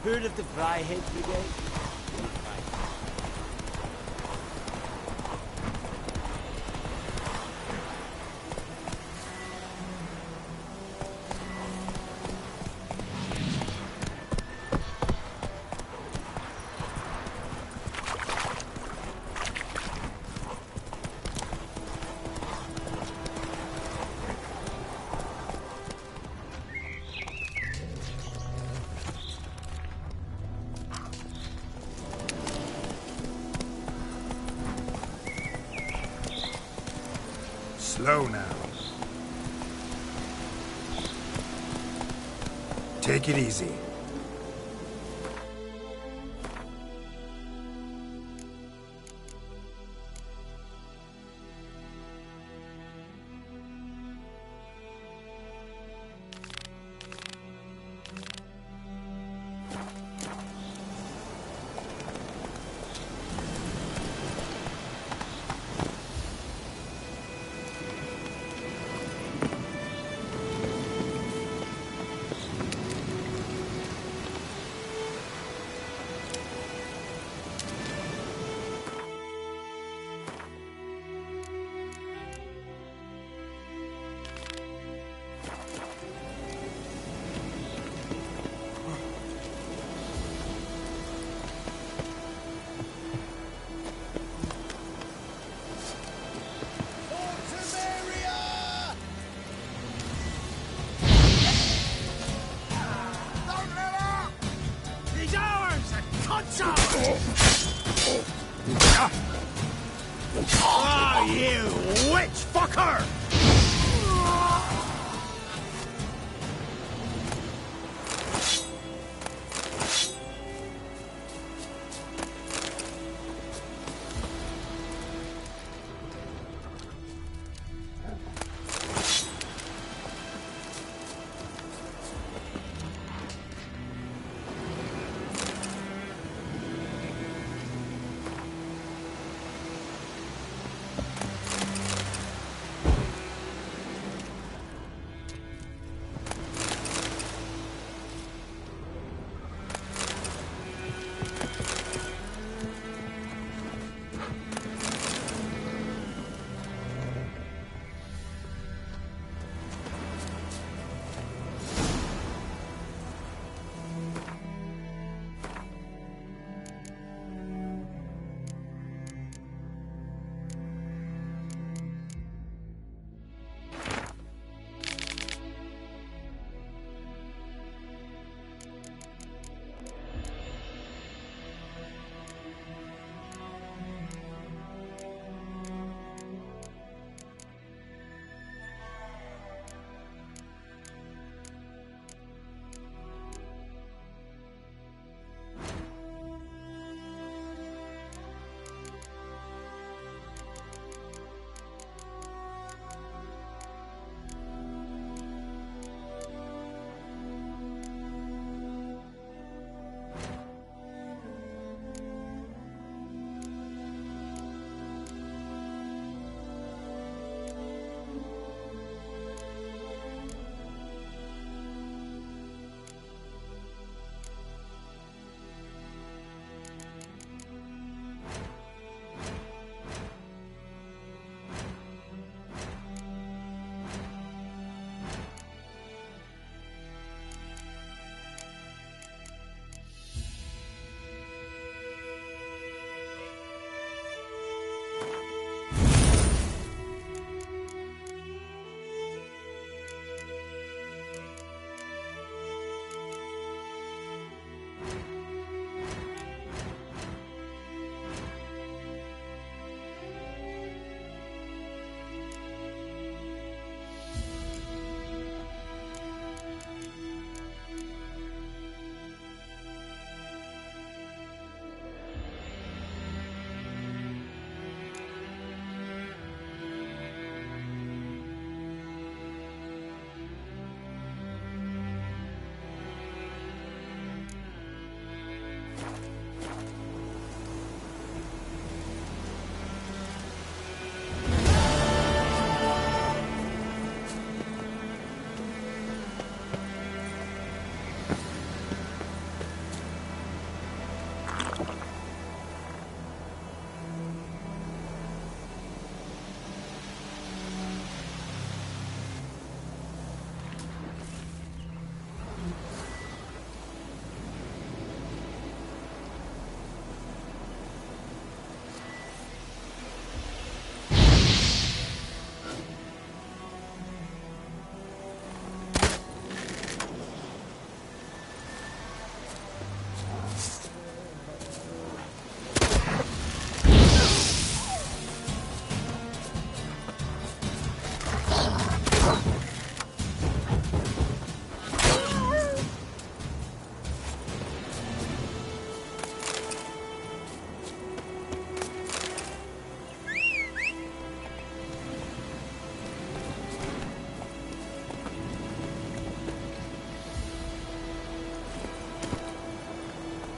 Heard of the Fryhead Brigade? Slow now. Take it easy. Ah, you witch fucker!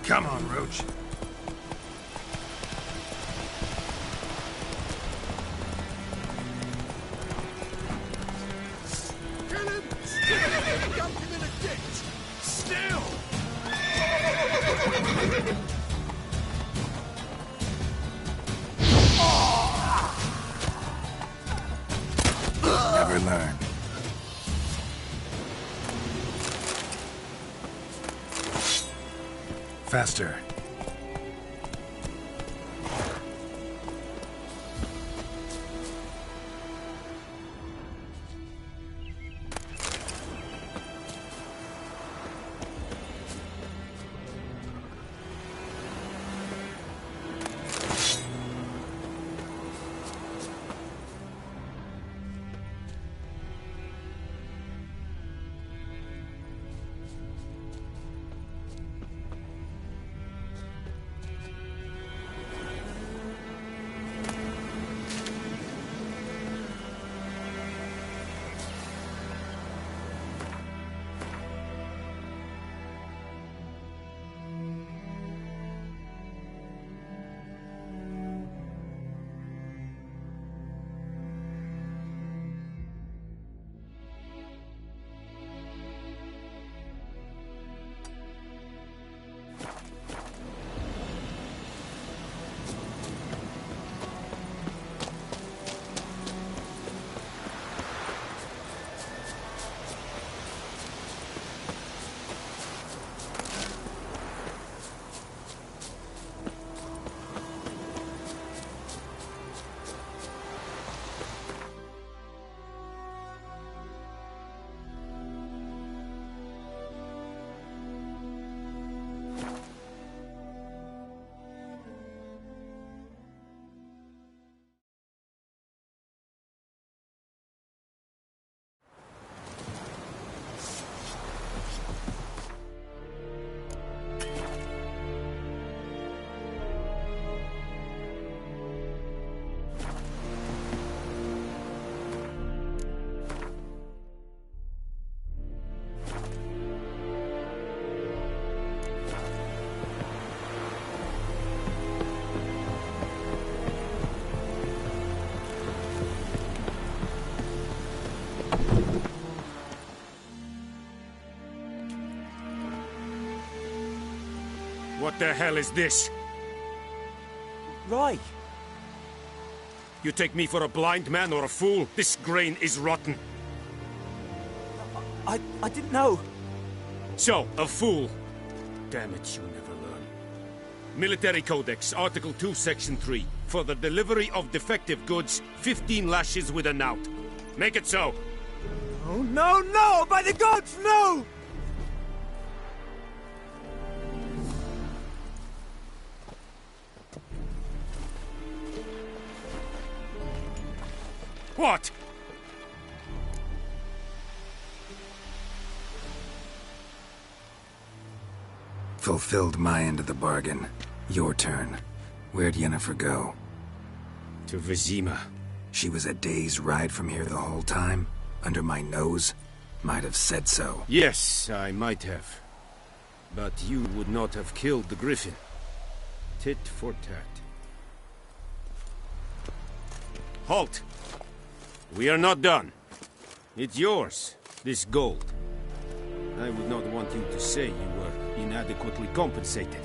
Come on, Roach. Kill him! Still! Dump him in a ditch! Still! Never learn. Faster. What the hell is this? Right. You take me for a blind man or a fool? This grain is rotten. I didn't know. So, a fool. Damn it, you never learn. Military Codex, Article 2, Section 3. For the delivery of defective goods, 15 lashes with a knout. Make it so. Oh, no, no! By the gods, no! What? Fulfilled my end of the bargain. Your turn. Where'd Yennefer go? To Vizima. She was a day's ride from here the whole time? Under my nose? Might have said so. Yes, I might have. But you would not have killed the Griffin. Tit for tat. Halt! We are not done. It's yours, this gold. I would not want you to say you were inadequately compensated.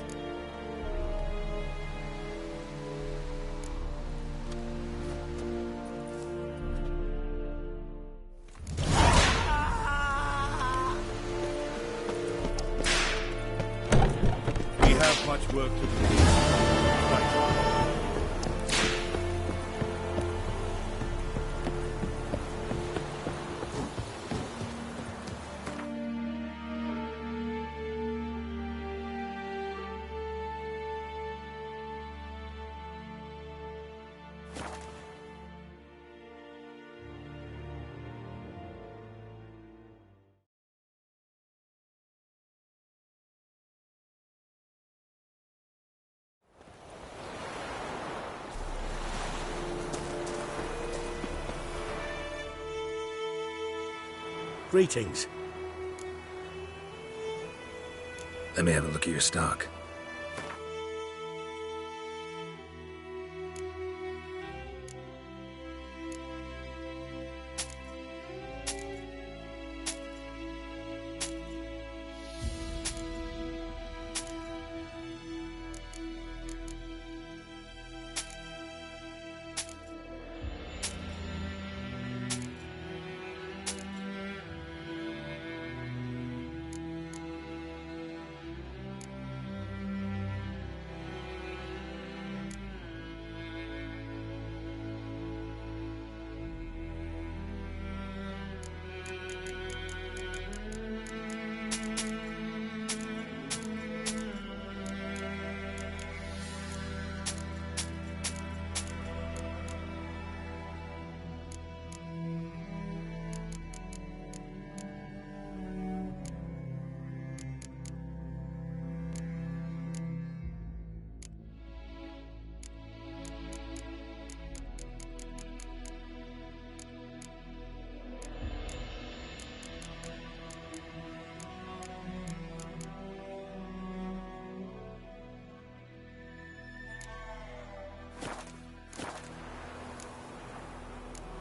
We have much work to do. Greetings. Let me have a look at your stock.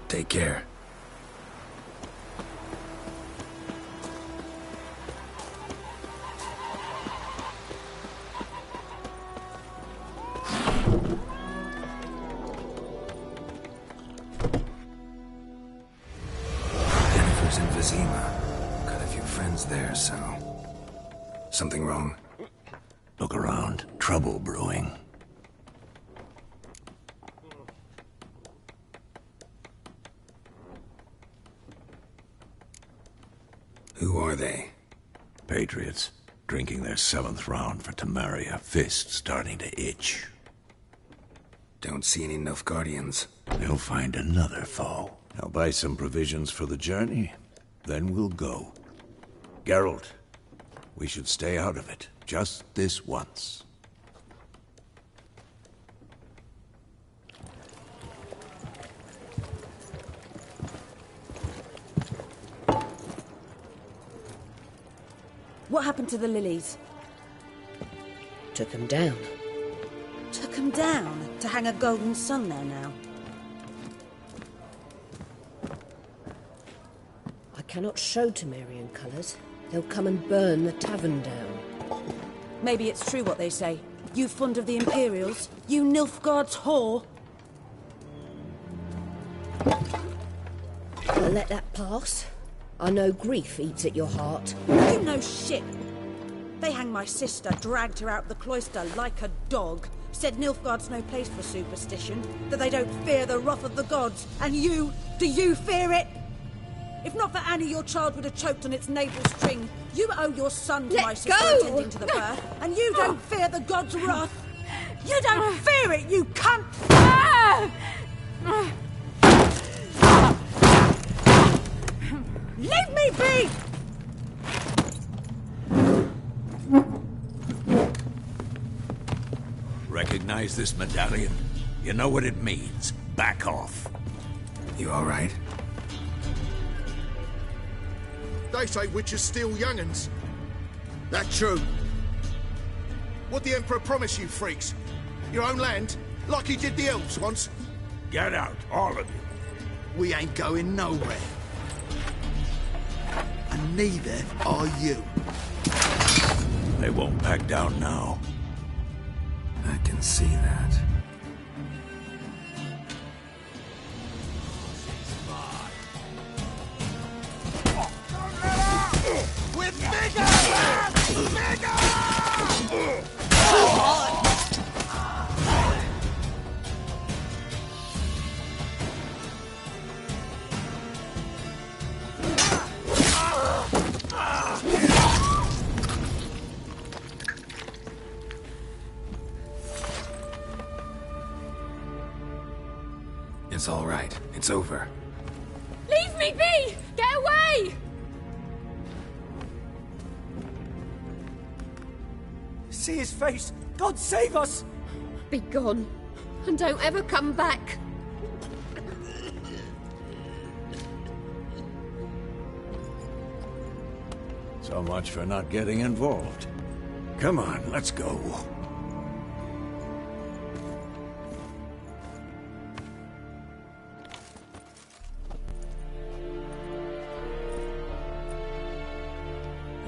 Take care. Jennifer's in Vizima. Got a few friends there, so... Something wrong? Look around. Trouble brewing. Who are they? Patriots. Drinking their 7th round for Temeria. Fist starting to itch. Don't see any Nilfgaardians. They'll find another foe. I'll buy some provisions for the journey. Then we'll go. Geralt, we should stay out of it. Just this once. What happened to the lilies? Took them down. Took them down? To hang a golden sun there now? I cannot show Temerian colours. They'll come and burn the tavern down. Maybe it's true what they say. You fond of the Imperials? You Nilfgaard's whore? I'll let that pass. I know grief eats at your heart. You know shit. They hanged my sister, dragged her out the cloister like a dog. Said Nilfgaard's no place for superstition, that they don't fear the wrath of the gods. And you, do you fear it? If not for Annie, your child would have choked on its navel string. You owe your son to my sister attending to the birth, and you don't fear the gods' wrath. You don't fear it, you cunt! Leave me be! Recognize this medallion? You know what it means. Back off. You all right? They say witches steal young'uns. That true? What the Emperor promise you, freaks? Your own land? Like he did the elves once? Get out, all of you. We ain't going nowhere. And neither are you. They won't back down now. I can see that. With vigor! Vigor! It's all right. It's over. Leave me be! Get away! See his face! God save us! Be gone, and don't ever come back. So much for not getting involved. Come on, let's go.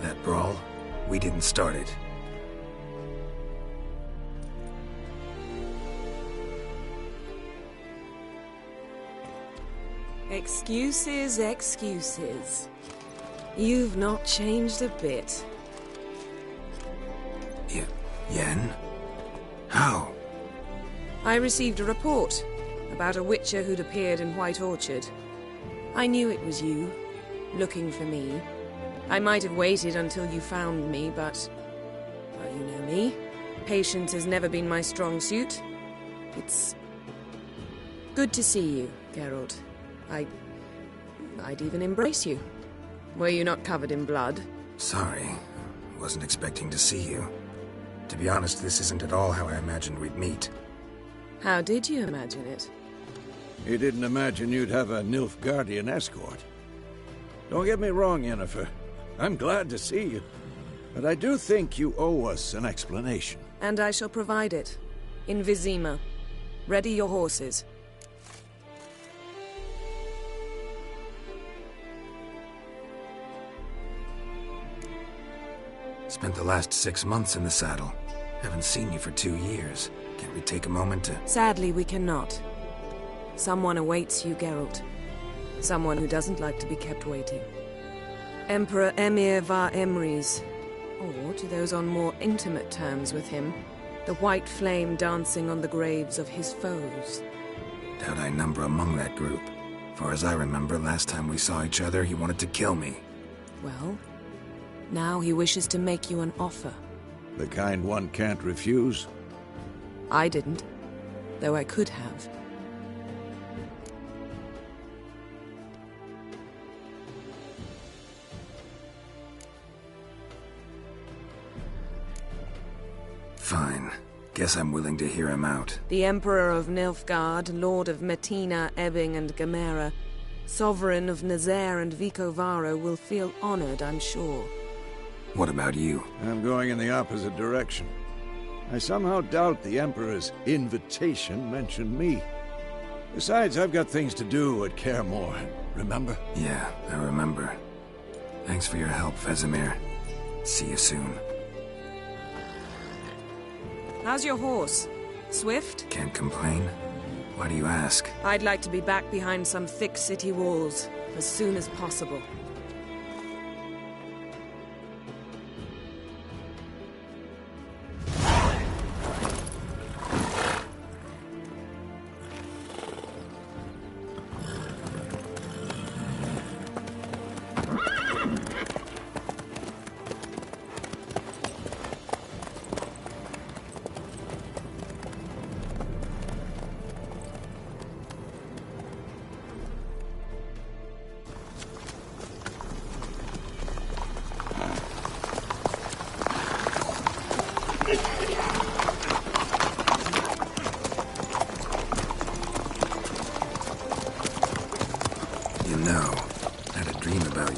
That brawl, we didn't start it. Excuses, excuses. You've not changed a bit. Yen? How? I received a report about a witcher who'd appeared in White Orchard. I knew it was you, looking for me. I might have waited until you found me, but... well, you know me. Patience has never been my strong suit. It's... good to see you, Geralt. I'd even embrace you. Were you not covered in blood? Sorry. Wasn't expecting to see you. To be honest, this isn't at all how I imagined we'd meet. How did you imagine it? You didn't imagine you'd have a Nilfgaardian escort. Don't get me wrong, Yennefer. I'm glad to see you. But I do think you owe us an explanation. And I shall provide it. In Vizima. Ready your horses. Spent the last 6 months in the saddle. Haven't seen you for 2 years. Can't we take a moment to... Sadly, we cannot. Someone awaits you, Geralt. Someone who doesn't like to be kept waiting. Emperor Emhyr var Emreis. Or, to those on more intimate terms with him, the white flame dancing on the graves of his foes. Doubt I number among that group. Far as I remember, last time we saw each other, he wanted to kill me. Well, now he wishes to make you an offer. The kind one can't refuse? I didn't, though I could have. Fine. Guess I'm willing to hear him out. The Emperor of Nilfgaard, Lord of Metina, Ebbing and Gamera, Sovereign of Nazaire and Vicovaro will feel honored, I'm sure. What about you? I'm going in the opposite direction. I somehow doubt the Emperor's invitation mentioned me. Besides, I've got things to do at Kaer Morhen, remember? Yeah, I remember. Thanks for your help, Vesemir. See you soon. How's your horse? Swift? Can't complain. Why do you ask? I'd like to be back behind some thick city walls as soon as possible.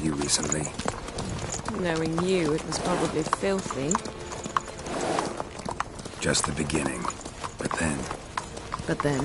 Recently. Knowing you, it was probably filthy. Just the beginning. But then... But then?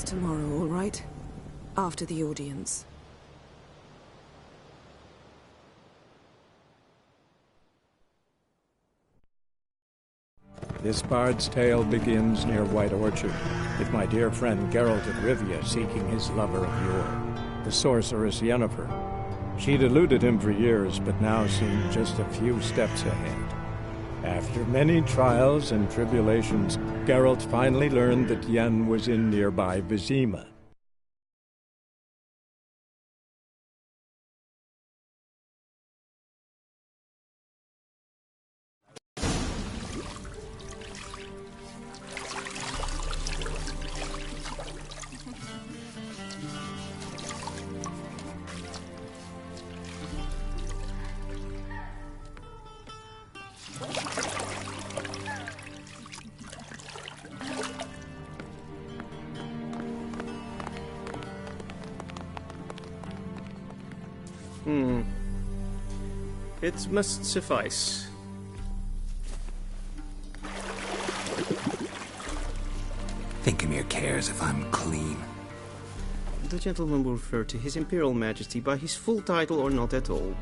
Tomorrow, all right? After the audience. This bard's tale begins near White Orchard, with my dear friend Geralt of Rivia seeking his lover of yore, the sorceress Yennefer. She'd eluded him for years, but now seemed just a few steps ahead. After many trials and tribulations, Geralt finally learned that Yen was in nearby Vizima. It must suffice. Think Emhyr cares if I'm clean? The gentleman will refer to His Imperial Majesty by his full title or not at all.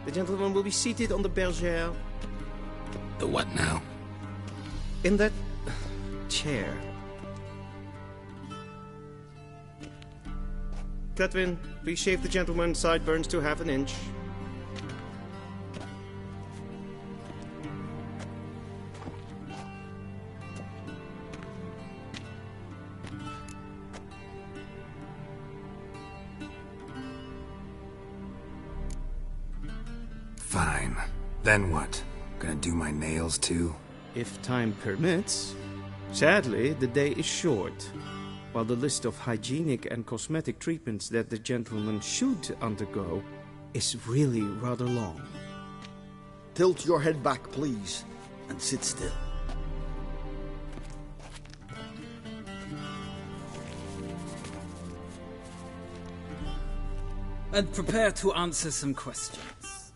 The gentleman will be seated on the bergère. The what now? In that chair. Cletwin, please shave the gentleman's sideburns to half an inch. Fine. Then what? Gonna do my nails too? If time permits. Sadly, the day is short, while the list of hygienic and cosmetic treatments that the gentleman should undergo is really rather long. Tilt your head back, please, and sit still. And prepare to answer some questions.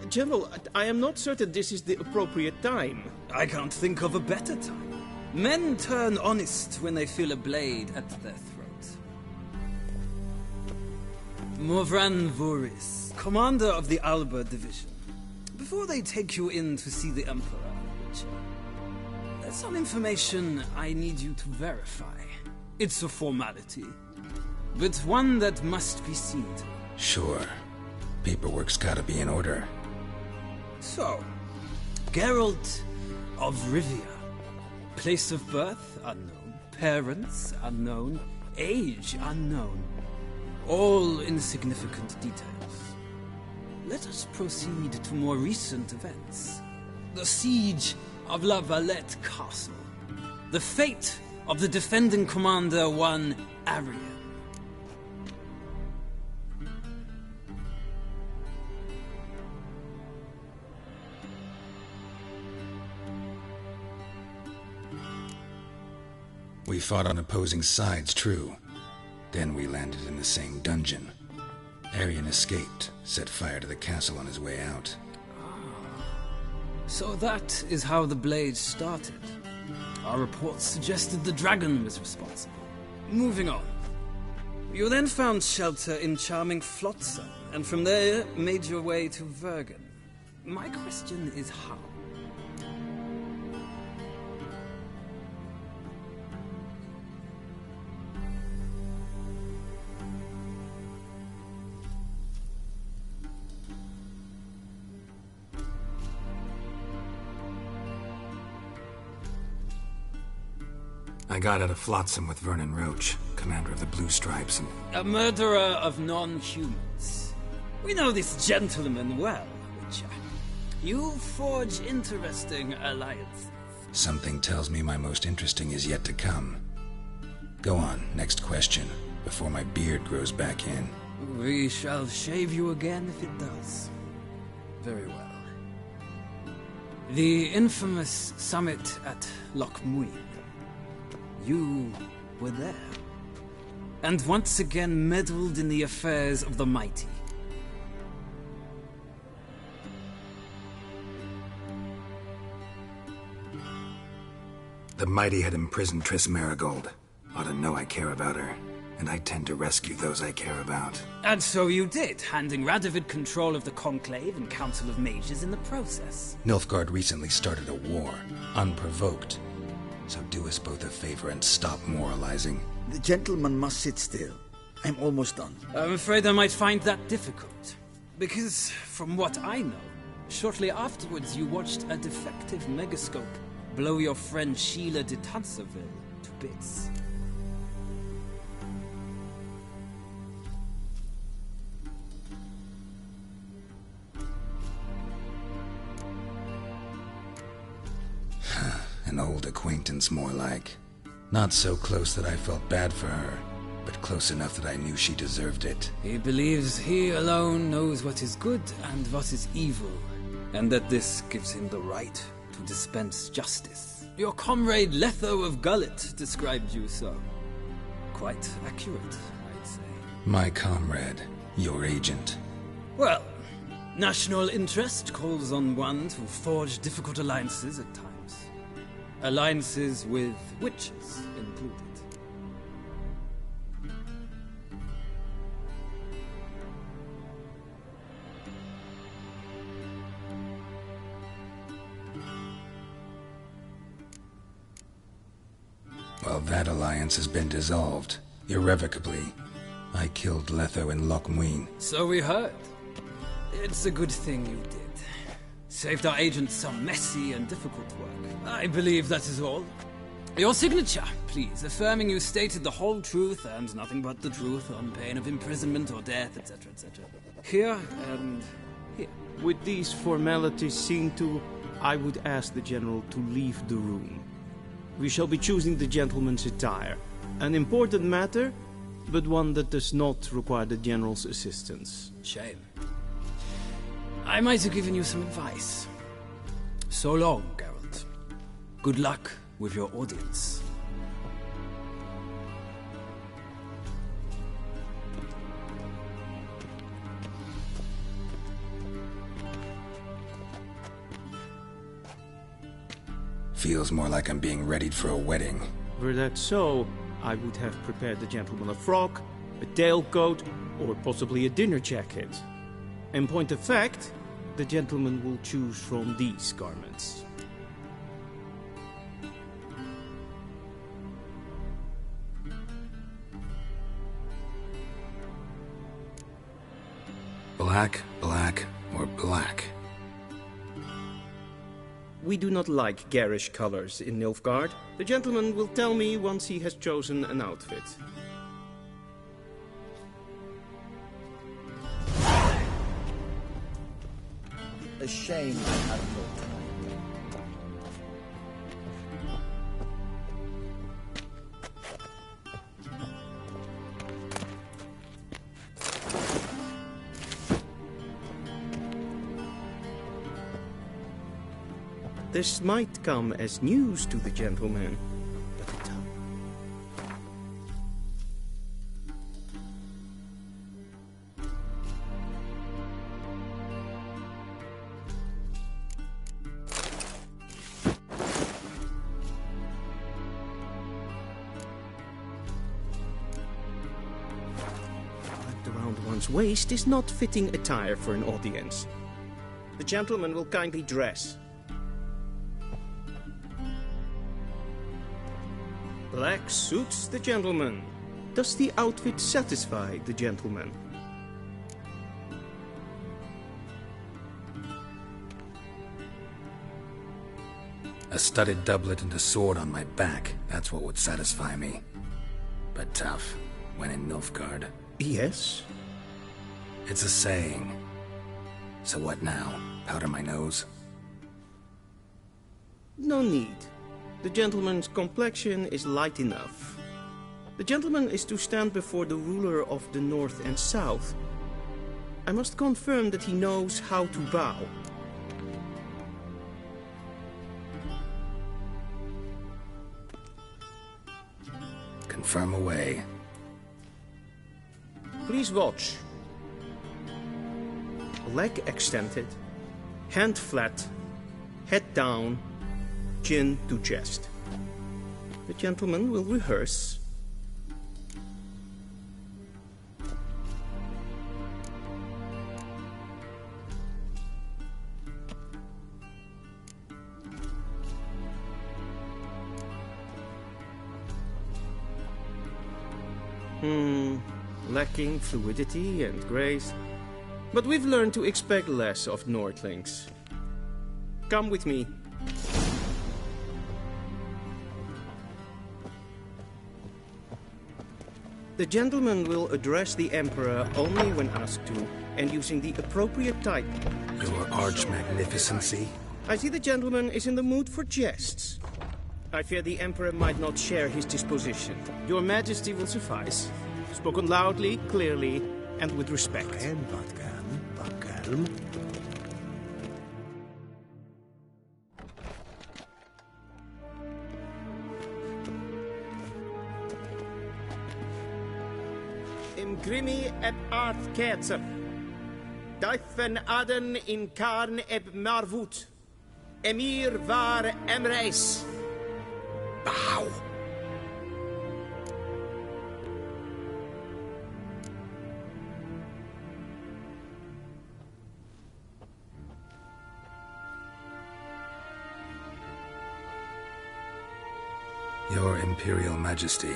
General, I am not certain this is the appropriate time. I can't think of a better time. Men turn honest when they feel a blade at their throat. Morvran Voorhis, commander of the Alba Division. Before they take you in to see the Emperor, there's some information I need you to verify. It's a formality, but one that must be seen to. Sure. Paperwork's gotta be in order. So, Geralt of Rivia. Place of birth unknown. Parents unknown. Age unknown. All insignificant details. Let us proceed to more recent events. The siege of La Valette Castle. The fate of the defending commander, one Arian. We fought on opposing sides, true. Then we landed in the same dungeon. Arian escaped, set fire to the castle on his way out. So that is how the blade started. Our reports suggested the dragon was responsible. Moving on. You then found shelter in charming Flotsam, and from there made your way to Vergen. My question is how? I got out of Flotsam with Vernon Roach, commander of the Blue Stripes, and... A murderer of non-humans. We know this gentleman well, Witcher. You forge interesting alliances. Something tells me my most interesting is yet to come. Go on, next question, before my beard grows back in. We shall shave you again if it does. Very well. The infamous summit at Loch Muin. You were there. And once again meddled in the affairs of the mighty. The mighty had imprisoned Triss Marigold. Ought to know I care about her. And I tend to rescue those I care about. And so you did, handing Radovid control of the Conclave and Council of Mages in the process. Nilfgaard recently started a war, unprovoked. So do us both a favor and stop moralizing. The gentleman must sit still. I'm almost done. I'm afraid I might find that difficult. Because, from what I know, shortly afterwards you watched a defective megascope blow your friend Sheila de Tanserville to bits. An old acquaintance, more like. Not so close that I felt bad for her, but close enough that I knew she deserved it. He believes he alone knows what is good and what is evil, and that this gives him the right to dispense justice. Your comrade Letho of Gullet described you so. Quite accurate, I'd say. My comrade, your agent. Well, national interest calls on one to forge difficult alliances at times. Alliances with witches included. Well, that alliance has been dissolved. Irrevocably. I killed Letho and Loch Muin. So we heard. It's a good thing you did. Saved our agents some messy and difficult work. I believe that is all. Your signature, please, affirming you stated the whole truth and nothing but the truth on pain of imprisonment or death, etc., etc. Here and here. With these formalities seen to, I would ask the General to leave the room. We shall be choosing the gentleman's attire. An important matter, but one that does not require the General's assistance. Shame. I might have given you some advice. So long, Geralt. Good luck with your audience. Feels more like I'm being readied for a wedding. Were that so, I would have prepared the gentleman a frock, a tailcoat, or possibly a dinner jacket. In point of fact, the gentleman will choose from these garments. Black, black, or black? We do not like garish colors in Nilfgaard. The gentleman will tell me once he has chosen an outfit. A shame I had no time. This might come as news to the gentleman. Around one's waist is not fitting attire for an audience. The gentleman will kindly dress. Black suits the gentleman. Does the outfit satisfy the gentleman? A studded doublet and a sword on my back, that's what would satisfy me. But tough, when in Nilfgaard. Yes? It's a saying. So what now? Powder my nose? No need. The gentleman's complexion is light enough. The gentleman is to stand before the ruler of the North and South. I must confirm that he knows how to bow. Confirm away. Please watch. Leg extended, hand flat, head down, chin to chest. The gentleman will rehearse. Lacking fluidity and grace. But we've learned to expect less of Nordlings. Come with me. The gentleman will address the Emperor only when asked to, and using the appropriate title. Your Arch-Magnificency? I see the gentleman is in the mood for jests. I fear the Emperor might not share his disposition. Your Majesty will suffice. Spoken loudly, clearly, and with respect. Imgrimi eb art ketzer. Duifen aden in karn eb marvoet. Emir var emreis. Bow. Your Imperial Majesty,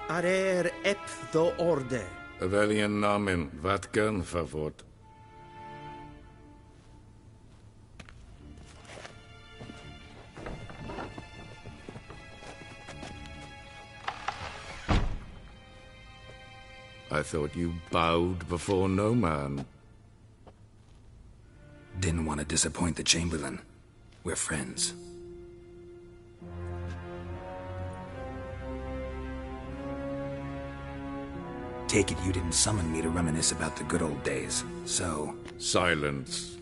Arer ep do orde. Welchen Namen? Wat gern verwort? I thought you bowed before no man. Didn't want to disappoint the Chamberlain. We're friends. Take it you didn't summon me to reminisce about the good old days, so... Silence.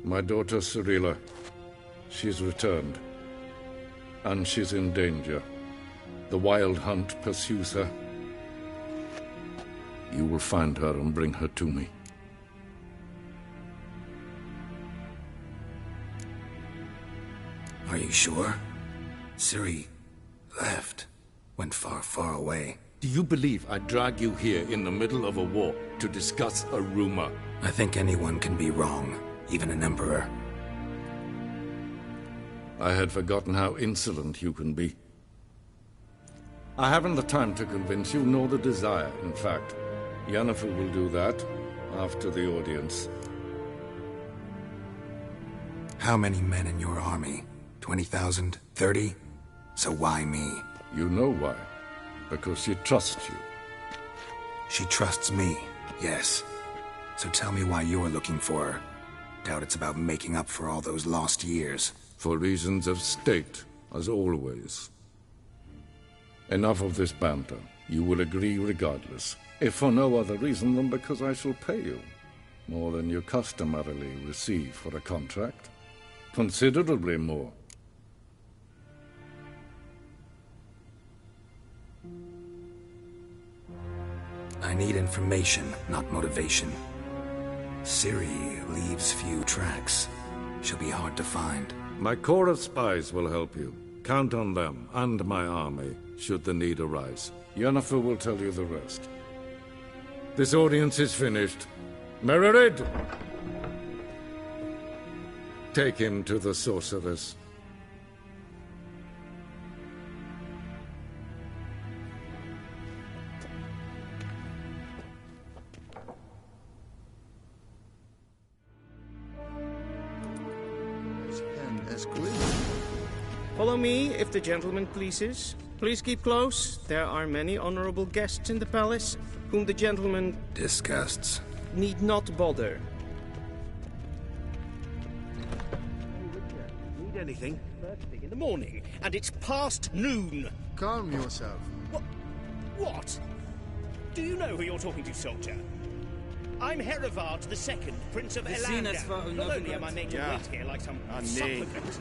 My daughter Cirilla, she's returned. And she's in danger. The Wild Hunt pursues her. You will find her and bring her to me. Are you sure? Ciri left. Went far, far away. Do you believe I'd drag you here in the middle of a war to discuss a rumor? I think anyone can be wrong, even an emperor. I had forgotten how insolent you can be. I haven't the time to convince you, nor the desire, in fact. Yennefer will do that after the audience. How many men in your army? 20,000? 30? So why me? You know why. Because she trusts you. She trusts me, yes. So tell me why you're looking for her. Doubt it's about making up for all those lost years. For reasons of state, as always. Enough of this banter. You will agree regardless. If for no other reason than because I shall pay you. More than you customarily receive for a contract. Considerably more. I need information, not motivation. Ciri leaves few tracks. She'll be hard to find. My corps of spies will help you. Count on them, and my army, should the need arise. Yennefer will tell you the rest. This audience is finished. Mererid! Take him to the sorceress. Follow me, if the gentleman pleases. Please keep close. There are many honorable guests in the palace, whom the gentleman... disgusts. ...need not bother. Need anything? First thing in the morning, and it's past noon. Calm yourself. What? Do you know who you're talking to, soldier? I'm Herivard II, Prince of Elandia. Not only am I made to wait here like some supplicant.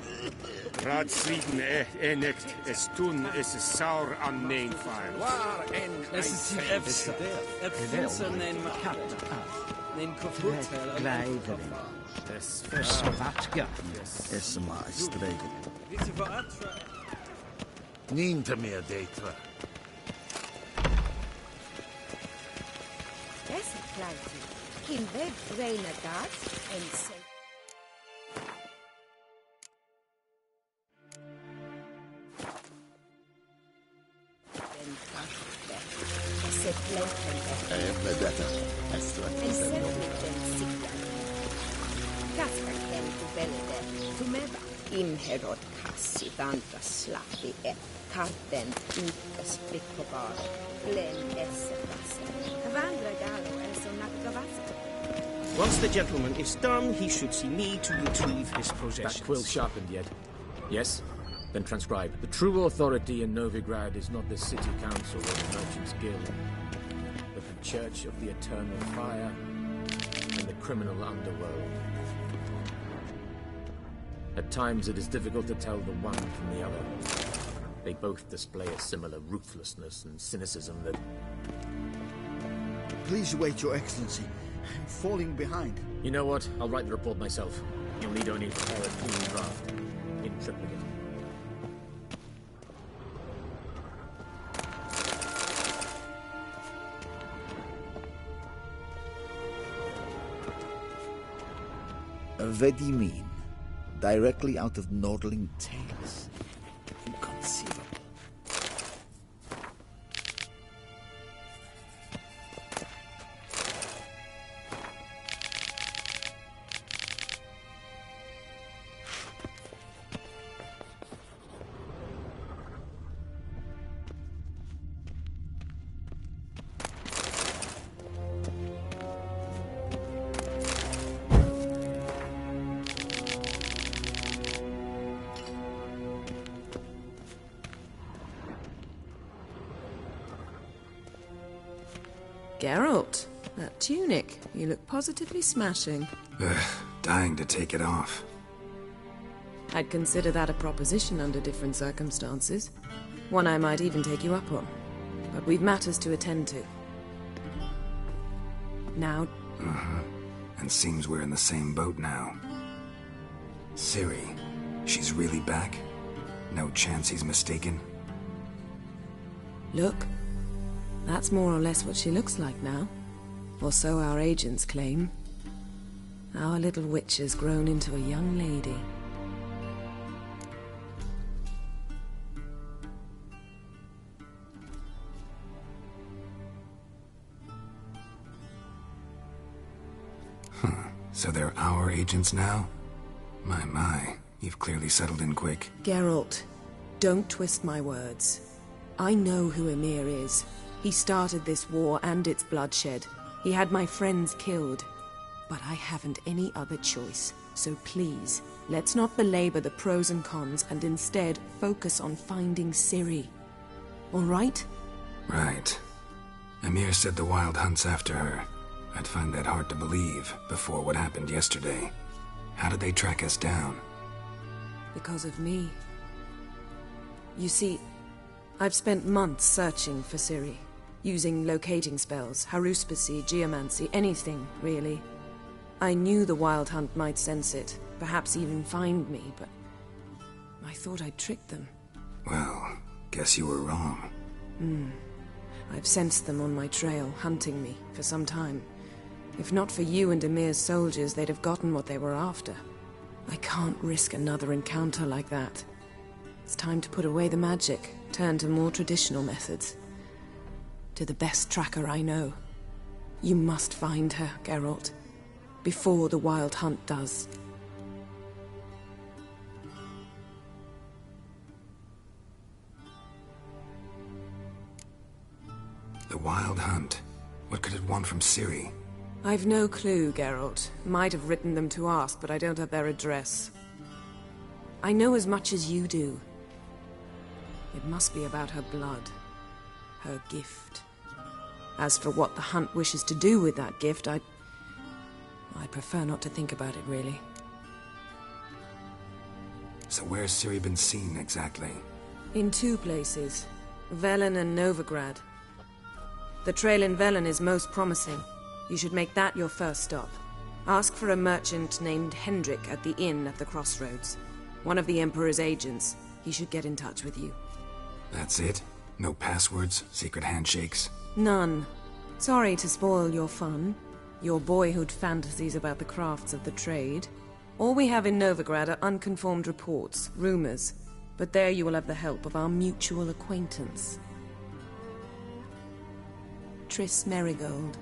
Radsrieden enekt es tun es saur an nein fire. Waar en es Efse nein makapta. Nein kofrutel. Gleivering. Es versvatka. Es maastregen. Niente meer deitra. Es kleintje. In weg reine gas en se. Imherod kassi tantas slappi et karten ykkös plikkobaare glen essepassa. Vandra galo es on nakavasa. Once the gentleman is done, he should see me to retrieve his possessions. That quill sharpened yet? Yes? Then transcribe. The true authority in Novigrad is not the city council or the merchants' guild, but the Church of the Eternal Fire and the criminal underworld. At times it is difficult to tell the one from the other. They both display a similar ruthlessness and cynicism that... Please wait, Your Excellency. I'm falling behind. You know what? I'll write the report myself. You'll need only prepare a clean draft. In triplicate. Vedimin. Directly out of Nordling Tales. Inconceivable. Geralt, that tunic. You look positively smashing. Dying to take it off. I'd consider that a proposition under different circumstances. One I might even take you up on. But we've matters to attend to. Now... And seems we're in the same boat now. Ciri, she's really back? No chance he's mistaken? Look. That's more or less what she looks like now. Or so our agents claim. Our little witch has grown into a young lady. So they're our agents now? My, you've clearly settled in quick. Geralt, don't twist my words. I know who Emir is. He started this war and its bloodshed. He had my friends killed. But I haven't any other choice. So please, let's not belabor the pros and cons and instead focus on finding Ciri. All right? Right. Emir said the Wild Hunt's after her. I'd find that hard to believe before what happened yesterday. How did they track us down? Because of me. You see, I've spent months searching for Ciri, using locating spells, haruspicy, geomancy, anything, really. I knew the Wild Hunt might sense it, perhaps even find me, but I thought I'd tricked them. Well, guess you were wrong. I've sensed them on my trail, hunting me, for some time. If not for you and Emir's soldiers, they'd have gotten what they were after. I can't risk another encounter like that. It's time to put away the magic, turn to more traditional methods. To the best tracker I know. You must find her, Geralt, before the Wild Hunt does. The Wild Hunt? What could it want from Ciri? I've no clue, Geralt. Might have written them to ask, but I don't have their address. I know as much as you do. It must be about her blood. Her gift. As for what the Hunt wishes to do with that gift, I'd prefer not to think about it, really. So where's Ciri been seen, exactly? In two places. Velen and Novigrad. The trail in Velen is most promising. You should make that your first stop. Ask for a merchant named Hendrik at the inn at the crossroads. One of the Emperor's agents. He should get in touch with you. That's it? No passwords? Secret handshakes? None. Sorry to spoil your fun. Your boyhood fantasies about the crafts of the trade. All we have in Novigrad are unconfirmed reports, rumors. But there you will have the help of our mutual acquaintance. Triss Merigold.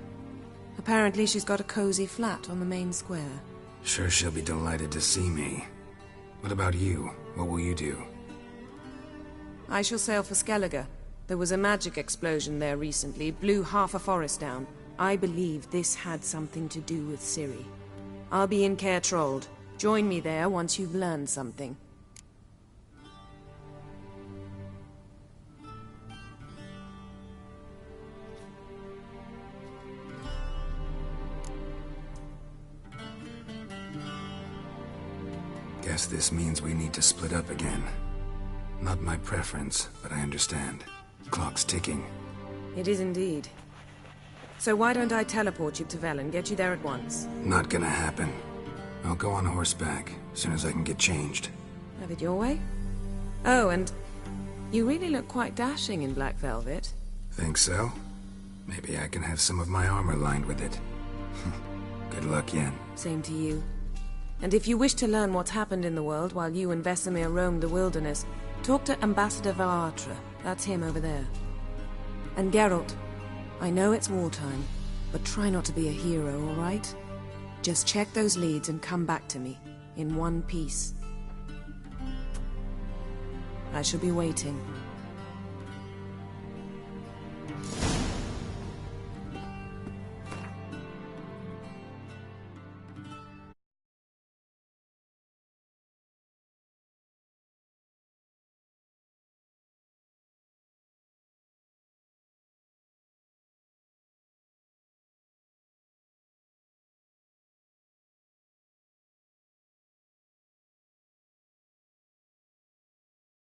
Apparently she's got a cozy flat on the main square. Sure she'll be delighted to see me. What about you? What will you do? I shall sail for Skellige. There was a magic explosion there recently, blew half a forest down. I believe this had something to do with Ciri. I'll be in Caer Trolde. Join me there once you've learned something. Guess this means we need to split up again. Not my preference, but I understand. Clock's ticking. It is indeed. So why don't I teleport you to Velen, get you there at once? Not gonna happen. I'll go on horseback, as soon as I can get changed. Have it your way? Oh, and you really look quite dashing in black velvet. Think so? Maybe I can have some of my armor lined with it. Good luck, Yen. Same to you. And if you wish to learn what's happened in the world while you and Vesemir roamed the wilderness, talk to Ambassador Varatra. That's him over there. And Geralt, I know it's wartime, but try not to be a hero, all right? Just check those leads and come back to me, in one piece. I shall be waiting.